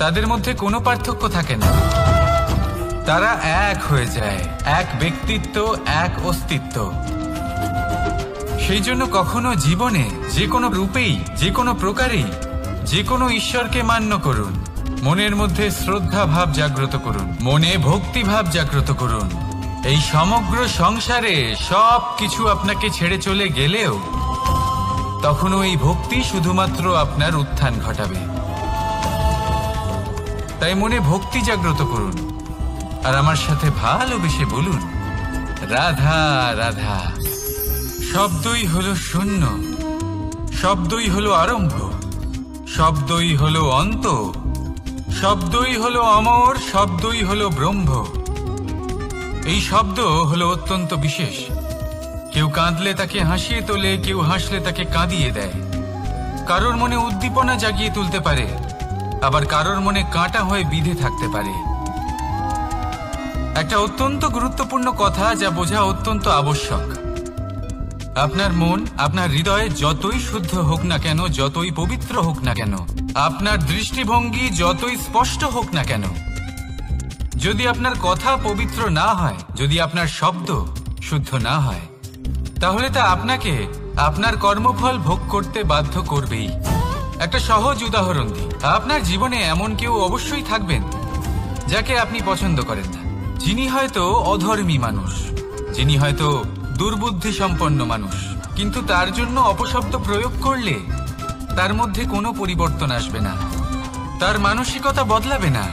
তাদের মধ্যে কোনো পার্থক্য থাকে না। তারা এক হয়ে যায়, এক ব্যক্তিত্ব, এক অস্তিত্ব। সেই জন্য কখনো জীবনে যে কোনো রূপেই, যে কোনো প্রকারেই, যে কোনো ঈশ্বরকে মান্য করুন। মনের মধ্যে শ্রদ্ধা ভাব জাগ্রত করুন, মনে ভক্তি ভাব জাগ্রত করুন। এই সমগ্র সংসারে সব কিছু আপনাকে ছেড়ে চলে গেলেও তখনও এই ভক্তি শুধুমাত্র আপনার উত্থান ঘটাবে। তাই মনে ভক্তি জাগ্রত করুন আর আমার সাথে ভালোবেসে বলুন, রাধা রাধা। শব্দই হলো শূন্য, শব্দই হলো আরম্ভ, শব্দই হলো অন্ত, শব্দই হলো অমর, শব্দই হলো ব্রহ্ম। এই শব্দ হলো অত্যন্ত বিশেষ। কেউ কাঁদলে তাকে হাসিয়ে তোলে, কেউ হাসলে তাকে কাঁদিয়ে দেয়। কারোর মনে উদ্দীপনা জাগিয়ে তুলতে পারে, আবার কারোর মনে কাঁটা হয়ে বিঁধে থাকতে পারে। একটা অত্যন্ত গুরুত্বপূর্ণ কথা যা বোঝা অত্যন্ত আবশ্যক। আপনার মন, আপনার হৃদয় যতই শুদ্ধ হোক না কেন, যতই পবিত্র হোক না কেন, আপনার দৃষ্টিভঙ্গি যতই স্পষ্ট হোক না কেন, যদি আপনার কথা পবিত্র না হয়, যদি আপনার শব্দ শুদ্ধ না হয়, তাহলে তা আপনাকে আপনার কর্মফল ভোগ করতে বাধ্য করবেই। একটা সহজ উদাহরণ দিই। আপনার জীবনে এমন কেউ অবশ্যই থাকবেন যাকে আপনি পছন্দ করেন না, যিনি হয়তো অধর্মী মানুষ, যিনি হয়তো দুর্বুদ্ধি সম্পন্ন মানুষ, কিন্তু তার জন্য অপশব্দ প্রয়োগ করলে তার মধ্যে কোনো পরিবর্তন আসবে না, তার মানসিকতা বদলাবে না,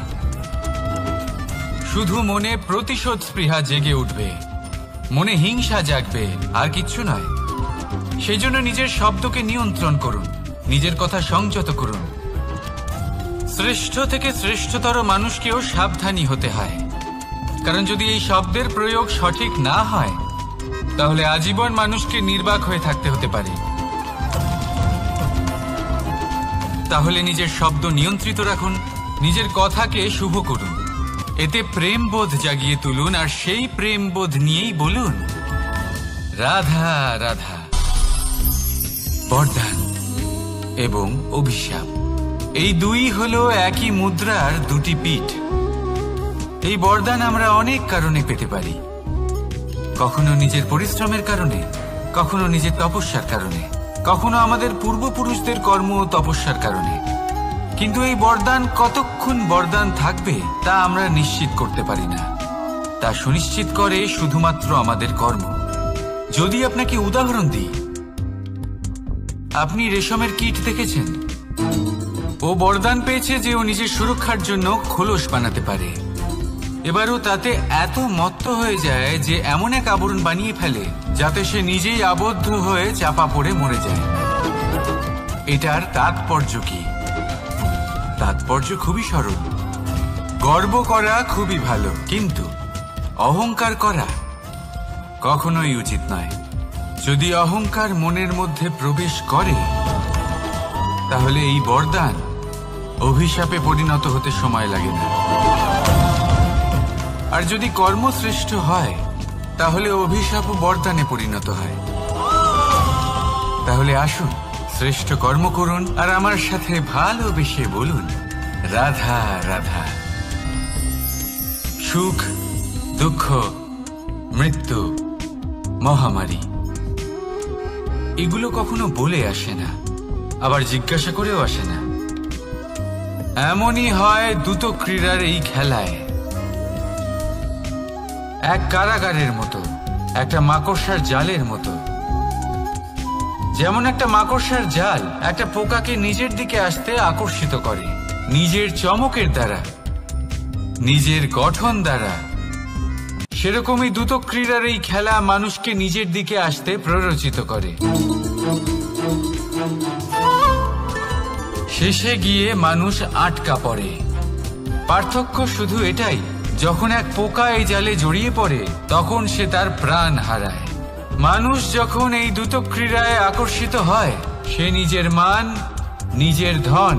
শুধু মনে প্রতিশোধ স্পৃহা জেগে উঠবে, মনে হিংসা জাগবে, আর কিচ্ছু নয়। সেই জন্য নিজের শব্দকে নিয়ন্ত্রণ করুন, নিজের কথা সংযত করুন। শ্রেষ্ঠ থেকে শ্রেষ্ঠতর মানুষকেও সাবধানী হতে হয়, কারণ যদি এই শব্দের প্রয়োগ সঠিক না হয়, তাহলে আজীবন মানুষকে নির্বাক হয়ে থাকতে হতে পারে। তাহলে নিজের শব্দ নিয়ন্ত্রিত রাখুন, নিজের কথাকে শুভ করুন, এতে প্রেমবোধ জাগিয়ে তুলুন, আর সেই প্রেমবোধ নিয়েই বলুন রাধা রাধা। বরদান এবং অভিশাপ, এই দুই হলো একই মুদ্রার দুটি পিঠ। এই বরদান আমরা অনেক কারণে পেতে পারি, কখনো নিজের পরিশ্রমের কারণে, কখনো নিজের তপস্যার কারণে, কখনো আমাদের পূর্বপুরুষদের কর্ম ও তপস্যার কারণে। কিন্তু এই বরদান কতক্ষণ বরদান থাকবে তা আমরা নিশ্চিত করতে পারি না, তা সুনিশ্চিত করে শুধুমাত্র আমাদের কর্ম। যদি আপনাকে উদাহরণ দিই, আপনি রেশমের কীট দেখেছেন? ও বরদান পেয়েছে যে ও নিজের সুরক্ষার জন্য খোলস বানাতে পারে। এবারও তাতে এত মত্ত হয়ে যায় যে এমন এক আবরণ বানিয়ে ফেলে যাতে সে নিজেই আবদ্ধ হয়ে চাপা পড়ে মরে যায়। এটার তাৎপর্য কি? তাৎপর্য খুবই সরল। গর্ব করা খুবই ভালো, কিন্তু অহংকার করা কখনোই উচিত নয়। যদি অহংকার মনের মধ্যে প্রবেশ করে, তাহলে এই বরদান অভিশাপে পরিণত হতে সময় লাগে না। আর যদি কর্মশ্রেষ্ঠ হয়, তাহলে অভিশাপও বরদানে পরিণত হয়। তাহলে আসুন, শ্রেষ্ঠ কর্ম করুন আর আমার সাথে ভালোবেসে বলুন রাধা রাধা। সুখ, দুঃখ, মৃত্যু, মহামারী, এগুলো কখনো বলে আসে না, আবার জিজ্ঞাসা করেও আসে না। এমনই হয় দ্রুত ক্রীড়ার এই খেলায়। এক কারাগারের মতো, একটা মাকড়সার জালের মতো। যেমন একটা মাকড়সার জাল একটা পোকাকে নিজের দিকে আসতে আকর্ষিত করে নিজের চমকের দ্বারা, নিজের গঠন দ্বারা, সেরকমই দ্রুত ক্রীড়ার এই খেলা মানুষকে নিজের দিকে আসতে প্ররোচিত করে। শেষে গিয়ে মানুষ আটকা পড়ে। পার্থক্য শুধু এটাই, যখন এক পোকা এই জালে জড়িয়ে পড়ে তখন সে তার প্রাণ হারায়। মানুষ যখন এই দ্রুত ক্রীড়ায় আকর্ষিত হয়, সে নিজের মান, নিজের ধন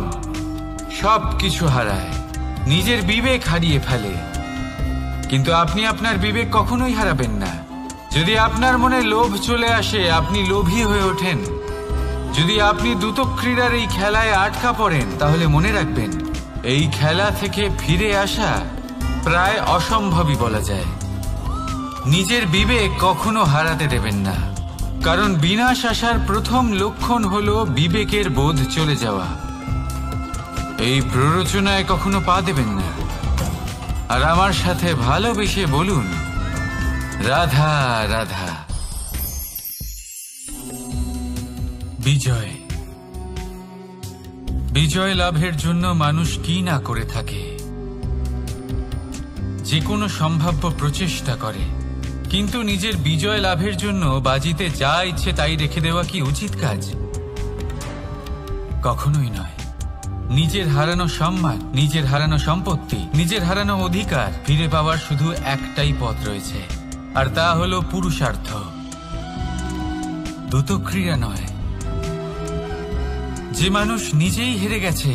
সব কিছু হারায়, নিজের বিবেক হারিয়ে ফেলে। কিন্তু আপনি আপনার বিবেক কখনোই হারাবেন না। যদি আপনার মনে লোভ চলে আসে, আপনি লোভী হয়ে ওঠেন। যদি আপনি দ্রুত ক্রীড়ার এই খেলায় আটকা পড়েন, তাহলে মনে রাখবেন, এই খেলা থেকে ফিরে আসা প্রায় অসম্ভবই বলা যায়। নিজের বিবেক কখনো হারাতে দেবেন না, কারণ বিনাশ আসার প্রথম লক্ষণ হলো বিবেকের বোধ চলে যাওয়া। এই প্ররোচনায় কখনো পা দেবেন না। আর আমার সাথে ভালোবেসে বলুন রাধা রাধা। বিজয়, বিজয় লাভের জন্য মানুষ কি না করে থাকে, যে কোনো সম্ভাব্য প্রচেষ্টা করে। কিন্তু নিজের বিজয় লাভের জন্য বাজিতে যা ইচ্ছে তাই রেখে দেওয়া কি উচিত কাজ? কখনোই নয়। নিজের হারানো সম্মান, নিজের হারানো সম্পত্তি, নিজের হারানো অধিকার ফিরে পাওয়ার শুধু একটাই পথ রয়েছে, আর তা হলো পুরুষার্থ, দ্রুত ক্রীড়া নয়। যে মানুষ নিজেই হেরে গেছে,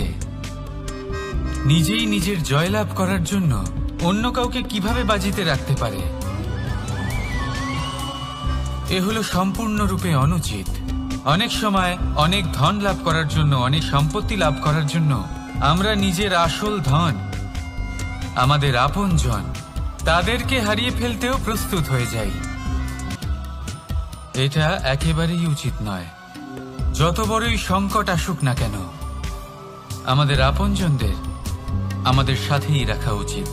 নিজেই নিজের জয়লাভ করার জন্য অন্য কাউকে কিভাবে বাজিতে রাখতে পারে? এ হলো সম্পূর্ণরূপে অনুচিত। অনেক সময় অনেক ধন লাভ করার জন্য, অনেক সম্পত্তি লাভ করার জন্য আমরা নিজের আসল ধন, আমাদের আপনজন, তাদেরকে হারিয়ে ফেলতেও প্রস্তুত হয়ে যাই। এটা একেবারেই উচিত নয়। যত বড়ই সংকট আসুক না কেন, আমাদের আপনজনদের আমাদের সাথেই রাখা উচিত।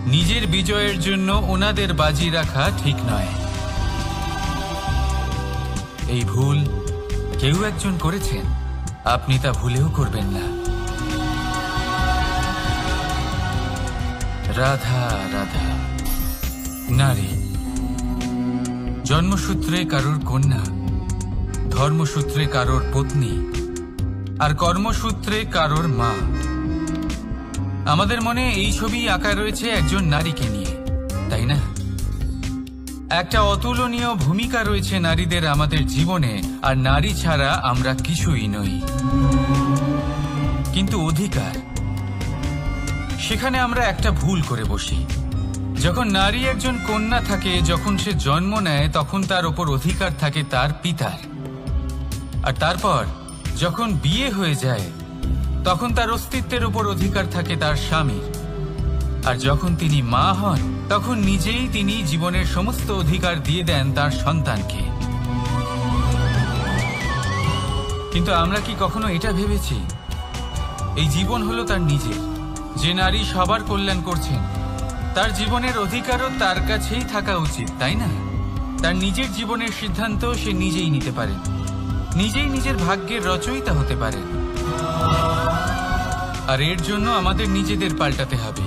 নিজের বিজয়ের জন্য ওনাদের বাজি রাখা ঠিক নয়। এই ভুল কেউ একজন করেছেন, আপনি তা ভুলেও করবেন না। রাধা রাধা। নারী জন্মসূত্রে কারোর কন্যা, ধর্মসূত্রে কারোর পত্নী, আর কর্মসূত্রে কারোর মা। আমাদের মনে এই ছবি আঁকা রয়েছে একজন নারীকে নিয়ে, তাই না? একটা অতুলনীয় ভূমিকা রয়েছে নারীদের আমাদের জীবনে, আর নারী ছাড়া আমরা কিছুই নই। কিন্তু অধিকার, সেখানে আমরা একটা ভুল করে বসি। যখন নারী একজন কন্যা থাকে, যখন সে জন্ম নেয়, তখন তার ওপর অধিকার থাকে তার পিতার। আর তারপর যখন বিয়ে হয়ে যায়, তখন তার অস্তিত্বের উপর অধিকার থাকে তার স্বামীর। আর যখন তিনি মা হন, তখন নিজেই তিনি জীবনের সমস্ত অধিকার দিয়ে দেন তার সন্তানকে। কিন্তু আমরা কি কখনো এটা ভেবেছি এই জীবন হলো তার নিজের? যে নারী সবার কল্যাণ করছেন, তার জীবনের অধিকারও তার কাছেই থাকা উচিত, তাই না? তার নিজের জীবনের সিদ্ধান্ত সে নিজেই নিতে পারেন, নিজেই নিজের ভাগ্যের রচয়িতা হতে পারেন। আর এর জন্য আমাদের নিজেদের পাল্টাতে হবে,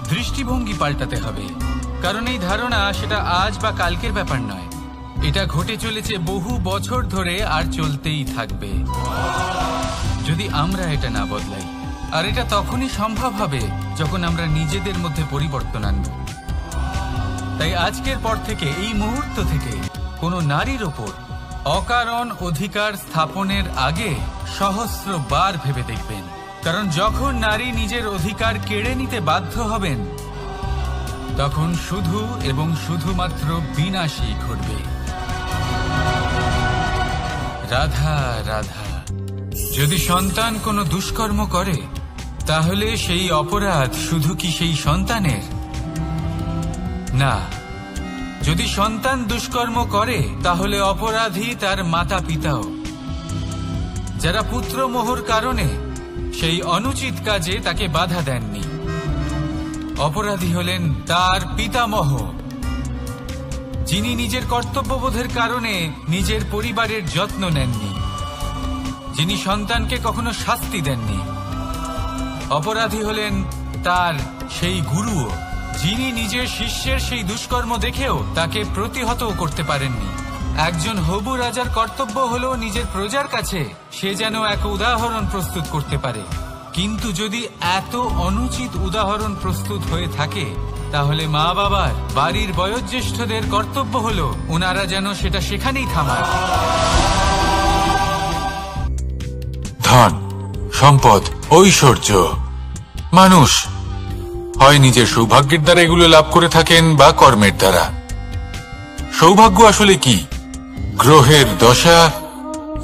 দৃষ্টিভঙ্গি পাল্টাতে হবে। কারণ এই ধারণা সেটা আজ বা কালকের ব্যাপার নয়, এটা ঘটে চলেছে বহু বছর ধরে, আর চলতেই থাকবে যদি আমরা এটা না বদলাই। আর এটা তখনই সম্ভব হবে যখন আমরা নিজেদের মধ্যে পরিবর্তন আনব। তাই আজকের পর থেকে, এই মুহূর্ত থেকে, কোনো নারীর ওপর অকারণ অধিকার স্থাপনের আগে সহস্রবার ভেবে দেখবেন। কারণ যখন নারী নিজের অধিকার কেড়ে নিতে বাধ্য হবেন, তখন শুধু এবং শুধুমাত্র বিনাশই ঘটবে। রাধা রাধা। যদি সন্তান কোনো দুষ্কর্ম করে, তাহলে সেই অপরাধ শুধু কি সেই সন্তানের? না। যদি সন্তান দুষ্কর্ম করে, তাহলে অপরাধী তার মাতা পিতাও, যারা পুত্রমোহর কারণে সেই অনুচিত কাজে তাকে বাধা দেননি। অপরাধী হলেন তার পিতামহ, যিনি নিজের কর্তব্যবোধের কারণে নিজের পরিবারের যত্ন নেননি, যিনি সন্তানকে কখনো শাস্তি দেননি। অপরাধী হলেন তার সেই গুরুও, যিনি নিজের শিষ্যের সেই দুষ্কর্ম দেখেও তাকে প্রতিহত করতে পারেননি। একজন হবু রাজার কর্তব্য হলো নিজের প্রজার কাছে সে যেন এক উদাহরণ প্রস্তুত করতে পারে। কিন্তু যদি এত অনুচিত উদাহরণ প্রস্তুত হয়ে থাকে, তাহলে মা বাবার, বাড়ির বয়োজ্যেষ্ঠদের কর্তব্য হলো ওনারা যেন সেটা সেখানেই থামায়। ধন, সম্পদ, ঐশ্বর্য, মানুষ হয় নিজের সৌভাগ্যের দ্বারা এগুলো লাভ করে থাকেন বা কর্মের দ্বারা। সৌভাগ্য আসলে কি? গ্রহের দশা,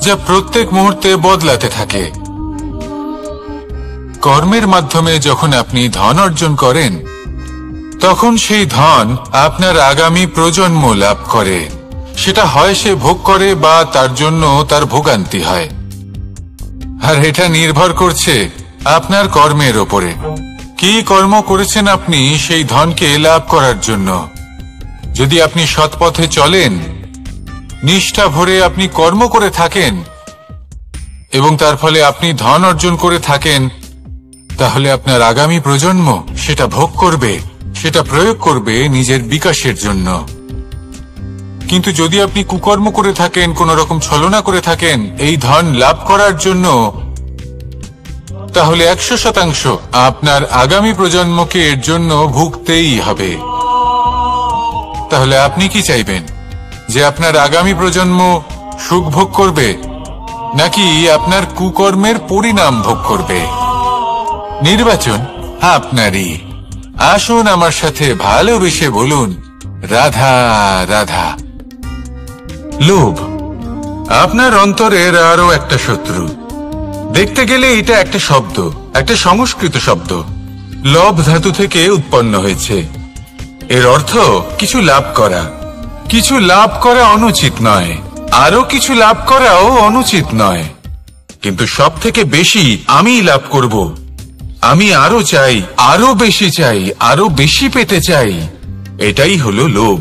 যা প্রত্যেক মুহূর্তে বদলাতে থাকে। কর্মের মাধ্যমে যখন আপনি ধন অর্জন করেন, তখন সেই ধন আপনার আগামী প্রজন্ম লাভ করে। সেটা হয় সে ভোগ করে বা তার জন্য তার ভোগান্তি হয়। আর এটা নির্ভর করছে আপনার কর্মের ওপরে। কি কর্ম করেছেন আপনি সেই ধনকে লাভ করার জন্য? যদি আপনি সৎপথে চলেন, নিষ্ঠা ভরে আপনি কর্ম করে থাকেন এবং তার ফলে আপনি ধন অর্জন করে থাকেন, তাহলে আপনার আগামী প্রজন্ম সেটা ভোগ করবে, সেটা প্রয়োগ করবে নিজের বিকাশের জন্য। কিন্তু যদি আপনি কুকর্ম করে থাকেন, কোন রকম ছলনা করে থাকেন এই ধন লাভ করার জন্য, তাহলে 100% আপনার আগামী প্রজন্মকে এর জন্য ভুগতেই হবে। তাহলে আপনি কি চাইবেন? যে আপনার আগামী প্রজন্ম সুখ ভোগ করবে, নাকি আপনার কুকর্মের পরিণাম ভোগ করবে? নির্বাচন আপনারই। আসুন আমার সাথে ভালোবেসে বলুন, রাধা রাধা। লোভ আপনার অন্তরের আরো একটা শত্রু। দেখতে গেলে এটা একটা শব্দ, একটা সংস্কৃত শব্দ। লব ধাতু থেকে উৎপন্ন হয়েছে। এর অর্থ কিছু লাভ করা। কিছু লাভ করা অনুচিত নয়, আরো কিছু লাভ করাও অনুচিত নয়, কিন্তু সব থেকে বেশি আমি লাভ করব। আমি আরো চাই, আরো বেশি চাই, আরো বেশি পেতে চাই। এটাই হলো লোভ।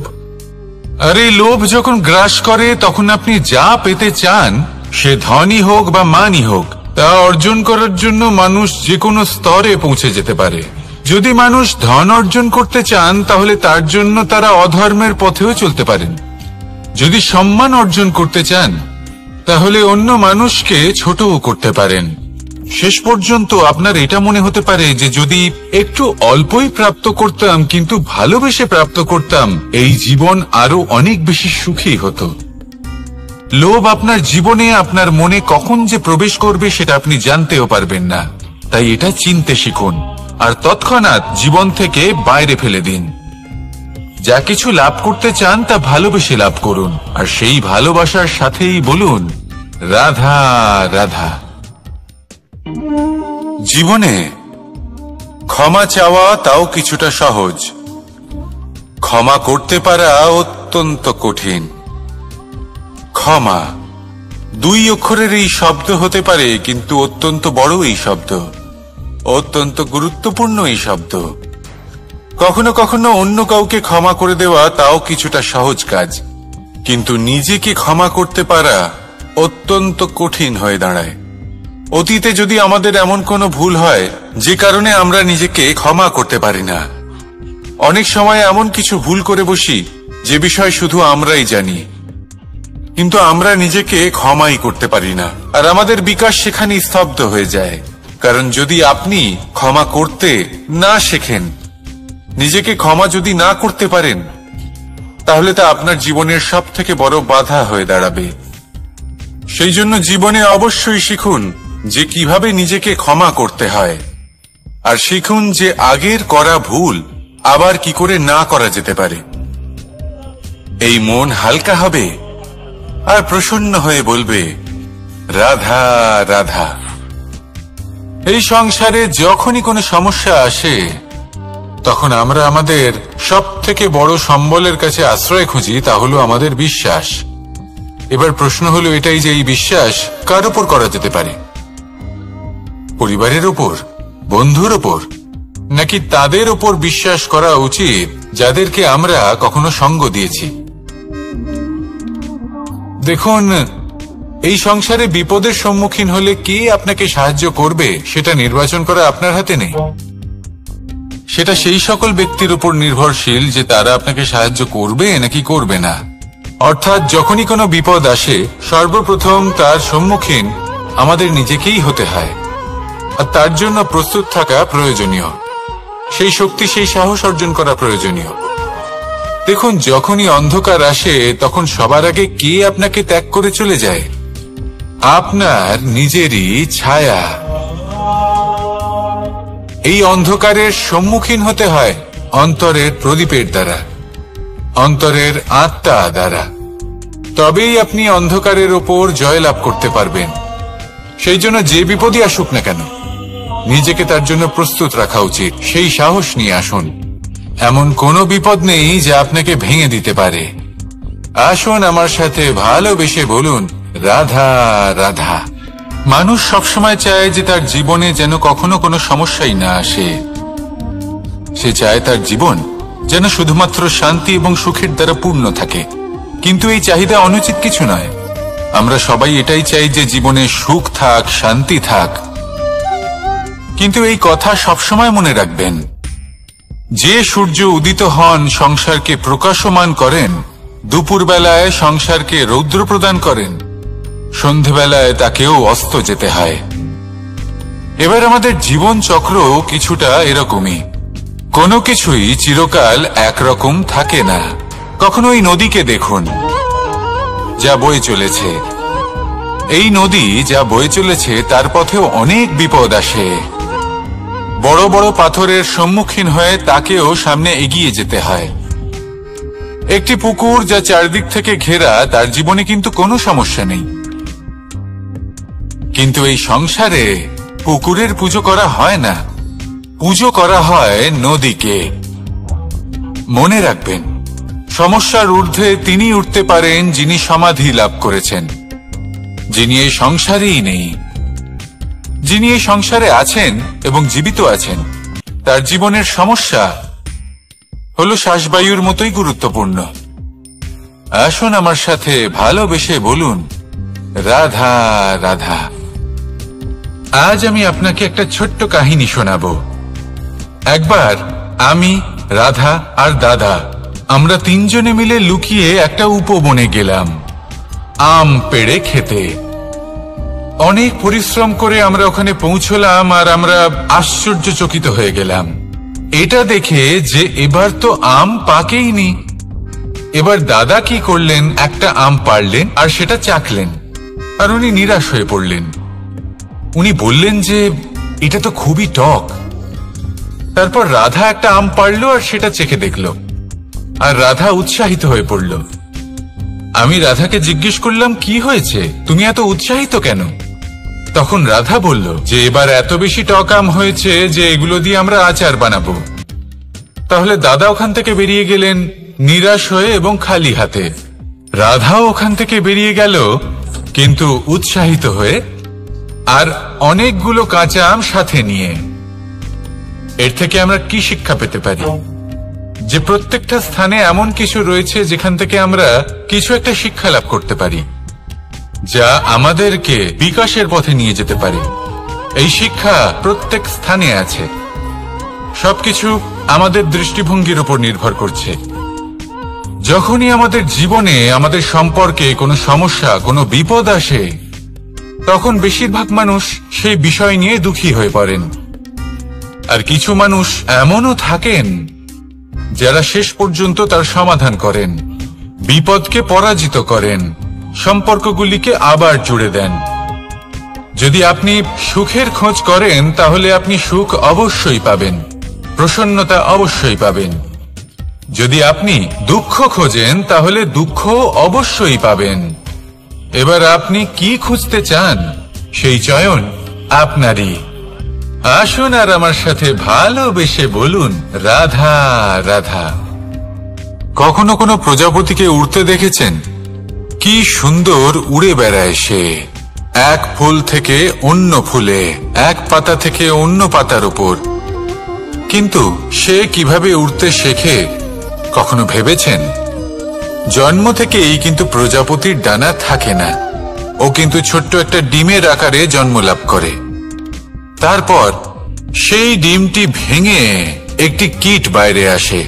আর এই লোভ যখন গ্রাস করে তখন আপনি যা পেতে চান, সে ধনই হোক বা মানই হোক, তা অর্জন করার জন্য মানুষ যে কোনো স্তরে পৌঁছে যেতে পারে। যদি মানুষ ধন অর্জন করতে চান তাহলে তার জন্য তারা অধর্মের পথেও চলতে পারেন। যদি সম্মান অর্জন করতে চান তাহলে অন্য মানুষকে ছোটও করতে পারেন। শেষ পর্যন্ত আপনার এটা মনে হতে পারে যে যদি একটু অল্পই প্রাপ্ত করতাম কিন্তু ভালোবেসে প্রাপ্ত করতাম, এই জীবন আরো অনেক বেশি সুখী হতো। লোভ আপনার জীবনে, আপনার মনে কখন যে প্রবেশ করবে সেটা আপনি জানতেও পারবেন না। তাই এটা চিনতে শিখুন আর তৎক্ষণাৎ জীবন থেকে বাইরে ফেলে দিন। যা কিছু লাভ করতে চান তা ভালোবেসে লাভ করুন, আর সেই ভালোবাসার সাথেই বলুন রাধা রাধা। জীবনে ক্ষমা চাওয়া তাও কিছুটা সহজ, ক্ষমা করতে পারা অত্যন্ত কঠিন। ক্ষমা 2 অক্ষরের এই শব্দ হতে পারে, কিন্তু অত্যন্ত বড় এই শব্দ, অত্যন্ত গুরুত্বপূর্ণ এই শব্দ। কখনো কখনো অন্য কাউকে ক্ষমা করে দেওয়া তাও কিছুটা সহজ কাজ, কিন্তু নিজেকে ক্ষমা করতে পারা অত্যন্ত কঠিন হয়ে দাঁড়ায়। অতীতে যদি আমাদের এমন কোনো ভুল হয় যে কারণে আমরা নিজেকে ক্ষমা করতে পারি না, অনেক সময় এমন কিছু ভুল করে বসি যে বিষয় শুধু আমরাই জানি, কিন্তু আমরা নিজেকে ক্ষমাই করতে পারি না, আর আমাদের বিকাশ সেখানেই স্তব্ধ হয়ে যায়। কারণ যদি আপনি ক্ষমা করতে না শেখেন, নিজেকে ক্ষমা যদি না করতে পারেন, তাহলে তা আপনার জীবনের সব থেকে বড় বাধা হয়ে দাঁড়াবে। সেই জন্য জীবনে অবশ্যই শিখুন যে কিভাবে নিজেকে ক্ষমা করতে হয়, আর শিখুন যে আগের করা ভুল আবার কি করে না করা যেতে পারে। এই মন হালকা হবে আর প্রসন্ন হয়ে বলবে রাধা রাধা। এই সংসারে যখনই কোনো সমস্যা আসে তখন আমরা আমাদের সব থেকে বড় সম্বলের কাছে আশ্রয় খুঁজি, তা হলো আমাদের বিশ্বাস। এবার প্রশ্ন হলো এটাই যে এই বিশ্বাস কার উপর করা যেতে পারে? পরিবারের উপর, বন্ধুর উপর, নাকি তাদের উপর বিশ্বাস করা উচিত যাদেরকে আমরা কখনো সঙ্গ দিয়েছি? দেখুন, এই সংসারে বিপদের সম্মুখীন হলে কে আপনাকে সাহায্য করবে সেটা নির্বাচন করা আপনার হাতে নেই। সেটা সেই সকল ব্যক্তির উপর নির্ভরশীল যে তারা আপনাকে সাহায্য করবে নাকি করবে না। অর্থাৎ যখনই কোনো বিপদ আসে সর্বপ্রথম তার সম্মুখীন আমাদের নিজেকেই হতে হয়, আর তার জন্য প্রস্তুত থাকা প্রয়োজনীয়। সেই শক্তি, সেই সাহস অর্জন করা প্রয়োজনীয়। দেখুন, যখনই অন্ধকার আসে তখন সবার আগে কে আপনাকে ত্যাগ করে চলে যায়? আপনার নিজেরই ছায়া। এই অন্ধকারের সম্মুখীন হতে হয় অন্তরের প্রদীপের দ্বারা, অন্তরের আত্মা দ্বারা। তবেই আপনি অন্ধকারের ওপর জয়লাভ করতে পারবেন। সেই জন্য যে বিপদই আসুক না কেন, নিজেকে তার জন্য প্রস্তুত রাখা উচিত। সেই সাহস নিয়ে আসুন। এমন কোনো বিপদ নেই যা আপনাকে ভেঙে দিতে পারে। আসুন আমার সাথে ভালোবেসে বলুন রাধা রাধা। মানুষ সবসময় চায় যে তার জীবনে যেন কখনো কোনো সমস্যাই না আসে। সে চায় তার জীবন যেন শুধুমাত্র শান্তি এবং সুখের দ্বারা পূর্ণ থাকে। কিন্তু এই চাহিদা অনুচিত কিছু নয়। আমরা সবাই এটাই চাই যে জীবনে সুখ থাক, শান্তি থাক। কিন্তু এই কথা সবসময় মনে রাখবেন, যে সূর্য উদিত হন সংসারকে প্রকাশমান করেন, দুপুরবেলায় সংসারকে রৌদ্র প্রদান করেন, সন্ধেবেলায় তাকেও অস্ত যেতে হয়। এবার আমাদের জীবন চক্র কিছুটা এরকমই। কোনো কিছুই চিরকাল একরকম থাকে না। কখনো এই নদীকে দেখুন যা বয়ে চলেছে। এই নদী যা বয়ে চলেছে তার পথেও অনেক বিপদ আসে। বড় বড় পাথরের সম্মুখীন হয়ে তাকেও সামনে এগিয়ে যেতে হয়। একটি পুকুর যা চারদিক থেকে ঘেরা, তার জীবনে কিন্তু কোনো সমস্যা নেই। কিন্তু এই সংসারে পুকুরের পুজো করা হয় না, পুজো করা হয় নদীকে। মনে রাখবেন, সমস্যার ঊর্ধ্বে তিনি উঠতে পারেন যিনি সমাধি লাভ করেছেন, যিনি এই সংসারেই নেই। যিনি এই সংসারে আছেন এবং জীবিত আছেন, তার জীবনের সমস্যা হলো শ্বাসবায়ুর মতোই গুরুত্বপূর্ণ। আসুন আমার সাথে ভালোবেসে বলুন, রাধা রাধা। আজ আমি আপনাকে একটা ছোট্ট কাহিনী শোনাবো। একবার আমি, রাধা আর দাদা, আমরা তিনজনে মিলে লুকিয়ে একটা উপবনে গেলাম আম পেড়ে খেতে। অনেক পরিশ্রম করে আমরা ওখানে পৌঁছলাম আর আমরা আশ্চর্যচকিত হয়ে গেলাম এটা দেখে যে এবার তো আম পাকেইনি। এবার দাদা কি করলেন, একটা আম পাড়লেন আর সেটা চাখলেন, আর উনি নিরাশ হয়ে পড়লেন। উনি বললেন যে এটা তো খুবই টক। তারপর রাধা একটা আম পাড়লো আর সেটা চেখে দেখল, আর রাধা উৎসাহিত হয়ে পড়ল। আমি রাধাকে জিজ্ঞেস করলাম, কি হয়েছে, তুমি এত উৎসাহিত কেন? তখন রাধা বলল যে এবার এত বেশি টক আম হয়েছে যে এগুলো দিয়ে আমরা আচার বানাবো। তাহলে দাদা ওখান থেকে বেরিয়ে গেলেন নিরাশ হয়ে এবং খালি হাতে। রাধাও ওখান থেকে বেরিয়ে গেল কিন্তু উৎসাহিত হয়ে, আর অনেকগুলো কাঁচা আম সাথে নিয়ে। এর থেকে আমরা কি শিক্ষা পেতে পারি? যে প্রত্যেকটা স্থানে এমন কিছু রয়েছে যেখান থেকে আমরা কিছু একটা শিক্ষা লাভ করতে পারি, যা আমাদেরকে বিকাশের পথে নিয়ে যেতে পারে। এই শিক্ষা প্রত্যেক স্থানে আছে। সবকিছু আমাদের দৃষ্টিভঙ্গির উপর নির্ভর করছে। যখনই আমাদের জীবনে, আমাদের সম্পর্কে কোনো সমস্যা, কোনো বিপদ আসে, তখন বেশিরভাগ মানুষ সেই বিষয় নিয়ে দুঃখী হয়ে পড়েন। আর কিছু মানুষ এমনও থাকেন যারা শেষ পর্যন্ত তার সমাধান করেন, বিপদকে পরাজিত করেন, সম্পর্কগুলিকে আবার জুড়ে দেন। যদি আপনি সুখের খোঁজ করেন তাহলে আপনি সুখ অবশ্যই পাবেন, প্রসন্নতা অবশ্যই পাবেন। যদি আপনি দুঃখ খোঁজেন তাহলে দুঃখ অবশ্যই পাবেন। এবার আপনি কি খুঁজতে চান, সেই চয়ন আপনারই। আসুন আর আমার সাথে ভালোবেসে বলুন, রাধা রাধা। কখনো কোনো প্রজাপতিকে উড়তে দেখেছেন? কি সুন্দর উড়ে বেড়ায় সে, এক ফুল থেকে অন্য ফুলে, এক পাতা থেকে অন্য পাতার উপর। কিন্তু সে কিভাবে উড়তে শেখে কখনো ভেবেছেন? জন্ম থেকেই কিন্তু প্রজাপতির ডানা থাকে না, ও কিন্তু ছোট্ট একটা ডিমের আকারে জন্ম লাভ করে। তারপর সেই ডিমটি ভেঙে একটি কীট বাইরে আসে।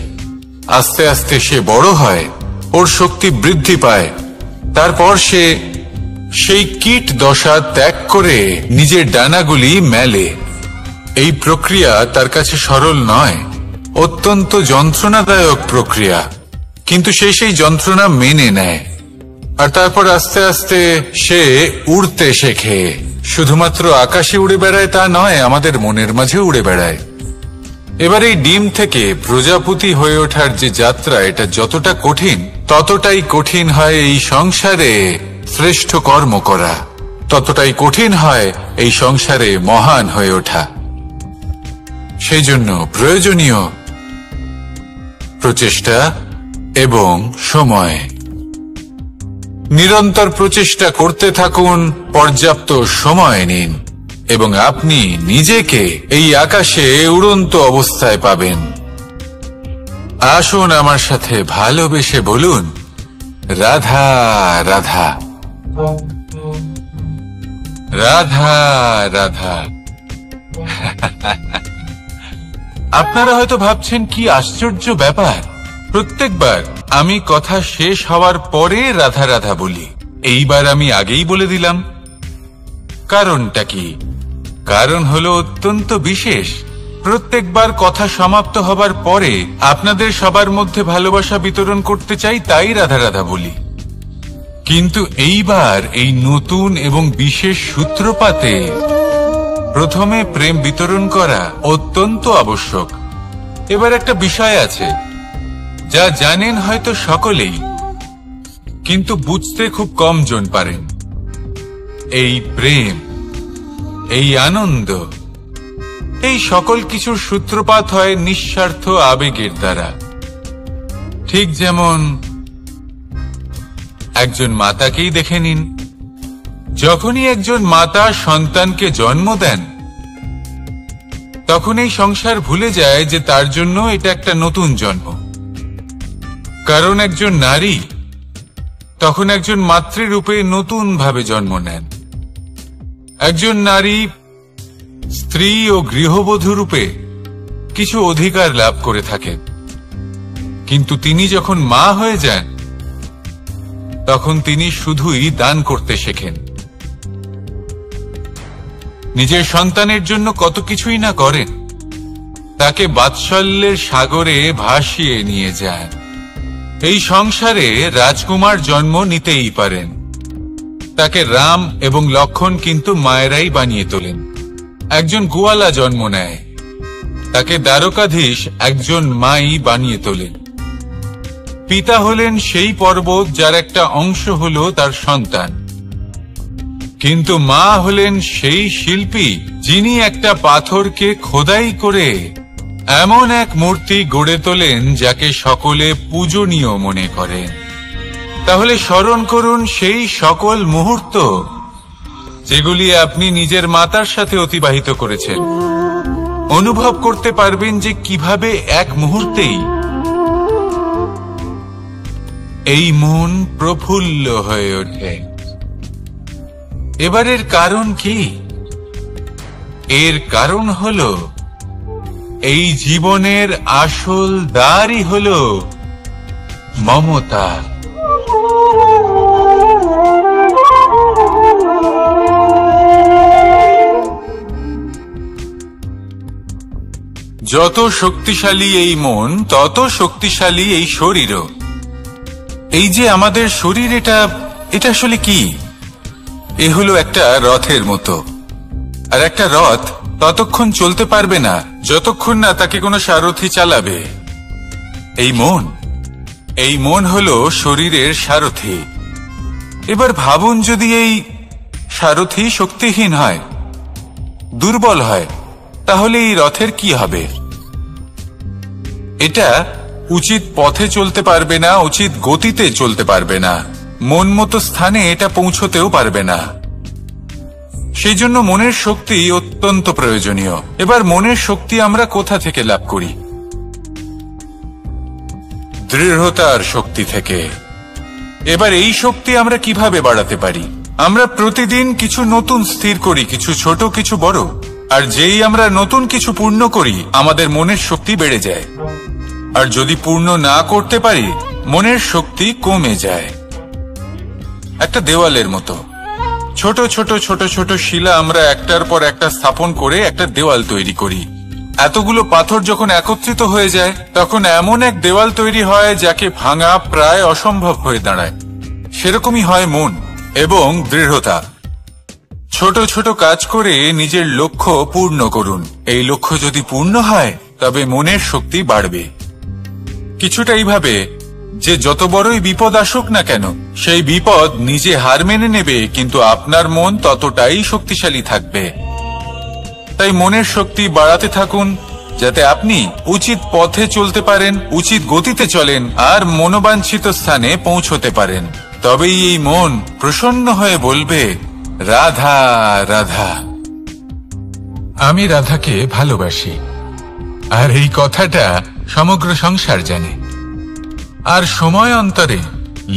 আস্তে আস্তে সে বড় হয়, ওর শক্তি বৃদ্ধি পায়। তারপর সে সেই কীট দশা ত্যাগ করে নিজের ডানাগুলি মেলে। এই প্রক্রিয়া তার কাছে সরল নয়, অত্যন্ত যন্ত্রণাদায়ক প্রক্রিয়া, কিন্তু সে সেই যন্ত্রণা মেনে নেয়। আর তারপর আস্তে আস্তে সে উড়তে শেখে। শুধুমাত্র আকাশে উড়ে বেড়ায় তা নয়, আমাদের মনের মাঝে উড়ে বেড়ায়। এবার এই ডিম থেকে প্রজাপতি হয়ে ওঠার যে যাত্রা, এটা যতটা কঠিন, ততটাই কঠিন হয় এই সংসারে শ্রেষ্ঠ কর্ম করা, ততটাই কঠিন হয় এই সংসারে মহান হয়ে ওঠা। সেই জন্য প্রয়োজনীয় প্রচেষ্টা এবং সময়। নিরন্তর প্রচেষ্টা করতে থাকুন, পর্যাপ্ত সময় নিন, এবং আপনি নিজেকে এই আকাশে উড়ন্ত অবস্থায় পাবেন। আসুন আমার সাথে ভালোবেসে বলুন, রাধা রাধা, রাধা রাধা। আপনারা হয়তো ভাবছেন, কি আশ্চর্য ব্যাপার, প্রত্যেকবার আমি কথা শেষ হওয়ার পরে রাধা রাধা বলি। এইবার আমি আগেই বলে দিলাম। কারণটা কি? কারণ হলো অত্যন্ত বিশেষ। প্রত্যেকবার কথা সমাপ্ত হবার পরে আপনাদের সবার মধ্যে ভালোবাসা বিতরণ করতে চাই, তাই রাধা রাধা বলি। কিন্তু এইবার এই নতুন এবং বিশেষ সূত্রপাতে প্রথমে প্রেম বিতরণ করা অত্যন্ত আবশ্যক। এবার একটা বিষয় আছে যা জানেন হয়তো সকলেই, কিন্তু বুঝতে খুব কম জন পারেন। এই প্রেম এই আনন্দ, এই সকল কিছুর সূত্রপাত হয় নিঃস্বার্থ আবেগের দ্বারা। ঠিক যেমন একজন মাতাকেই দেখে নিন, যখনই একজন মাতা সন্তানকে জন্ম দেন তখন এই সংসার ভুলে যায় যে তার জন্য এটা একটা নতুন জন্ম। কারণ একজন নারী তখন একজন মাতৃরূপে নতুন ভাবে জন্ম নেন। একজন নারী স্ত্রী ও গৃহবধূ রূপে কিছু অধিকার লাভ করে থাকেন, কিন্তু তিনি যখন মা হয়ে যান তখন তিনি শুধুই দান করতে শেখেন। নিজের সন্তানের জন্য কত কিছুই না করেন, তাকে বাৎসল্যের সাগরে ভাসিয়ে নিয়ে যান। এই সংসারে রাজকুমার জন্ম নিতেই পারেন, তাকে রাম এবং লক্ষণ কিন্তু মায়েরাই বানিয়ে তোলেন। একজন গোয়ালা জন্ম নেয়, তাকে দ্বারকাধীশ একজন মাই বানিয়ে তোলেন। পিতা হলেন সেই পর্বত যার একটা অংশ হলো তার সন্তান, কিন্তু মা হলেন সেই শিল্পী যিনি একটা পাথরকে খোদাই করে এমন এক মূর্তি গড়ে তোলেন যাকে সকলে পূজনীয় মনে করেন। তাহলে স্মরণ করুন সেই সকল মুহূর্ত যেগুলি আপনি নিজের মাতার সাথে অতিবাহিত করেছেন। অনুভব করতে পারবেন যে কিভাবে এক মুহূর্তেই এই মন প্রফুল্ল হয়ে ওঠে। এবারের কারণ কি? এর কারণ হলো এই জীবনের আসল দ্বারই হলো মমতা। যত শক্তিশালী এই মন তত শক্তিশালী এই শরীরও। এই যে আমাদের শরীর, এটা আসলে কি? এ হলো একটা রথের মতো, আর একটা রথ ততক্ষণ চলতে পারবে না যতক্ষণ না তাকে কোনো সারথি চালাবে। এই মন হলো শরীরের সারথি। এবার ভাবুন, যদি এই সারথি শক্তিহীন হয়, দুর্বল হয়, তাহলে এই রথের কি হবে? এটা উচিত পথে চলতে পারবে না, উচিত গতিতে চলতে পারবে না, মন মতো স্থানে এটা পৌঁছতেও পারবে না। সেই জন্য মনের শক্তি অত্যন্ত প্রয়োজনীয়। এবার মনের শক্তি আমরা কোথা থেকে লাভ করি? দৃঢ়তার শক্তি থেকে। এবার এই শক্তি আমরা কিভাবে বাড়াতে পারি? আমরা প্রতিদিন কিছু নতুন স্থির করি, কিছু ছোট কিছু বড়, আর যেই আমরা নতুন কিছু পূর্ণ করি আমাদের মনের শক্তি বেড়ে যায়। আর যদি পূর্ণ না করতে পারি মনের শক্তি কমে যায়। একটা দেওয়ালের মতো ছোট ছোট ছোট ছোট শিলা আমরা একটার পর একটা স্থাপন করে একটা দেওয়াল তৈরি করি। এতগুলো পাথর যখন একত্রিত হয়ে যায় তখন এমন এক দেওয়াল তৈরি হয় যাকে ভাঙা প্রায় অসম্ভব হয়ে দাঁড়ায়। সেরকমই হয় মন এবং দৃঢ়তা। ছোট ছোট কাজ করে নিজের লক্ষ্য পূর্ণ করুন। এই লক্ষ্য যদি পূর্ণ হয় তবে মনের শক্তি বাড়বে। কিছুটা এইভাবে যে যত বড়ই বিপদ আসুক না কেন সেই বিপদ নিজে হার মেনে নেবে, কিন্তু আপনার মন ততটাই শক্তিশালী থাকবে। তাই মনের শক্তি বাড়াতে থাকুন যাতে আপনি উচিত পথে চলতে পারেন, উচিত গতিতে চলেন আর মনোবাঞ্ছিত স্থানে পৌঁছতে পারেন। তবেই এই মন প্রসন্ন হয়ে বলবে, রাধা রাধা। আমি রাধাকে ভালোবাসি, আর এই কথাটা সমগ্র সংসার জানে। আর সময় অন্তরে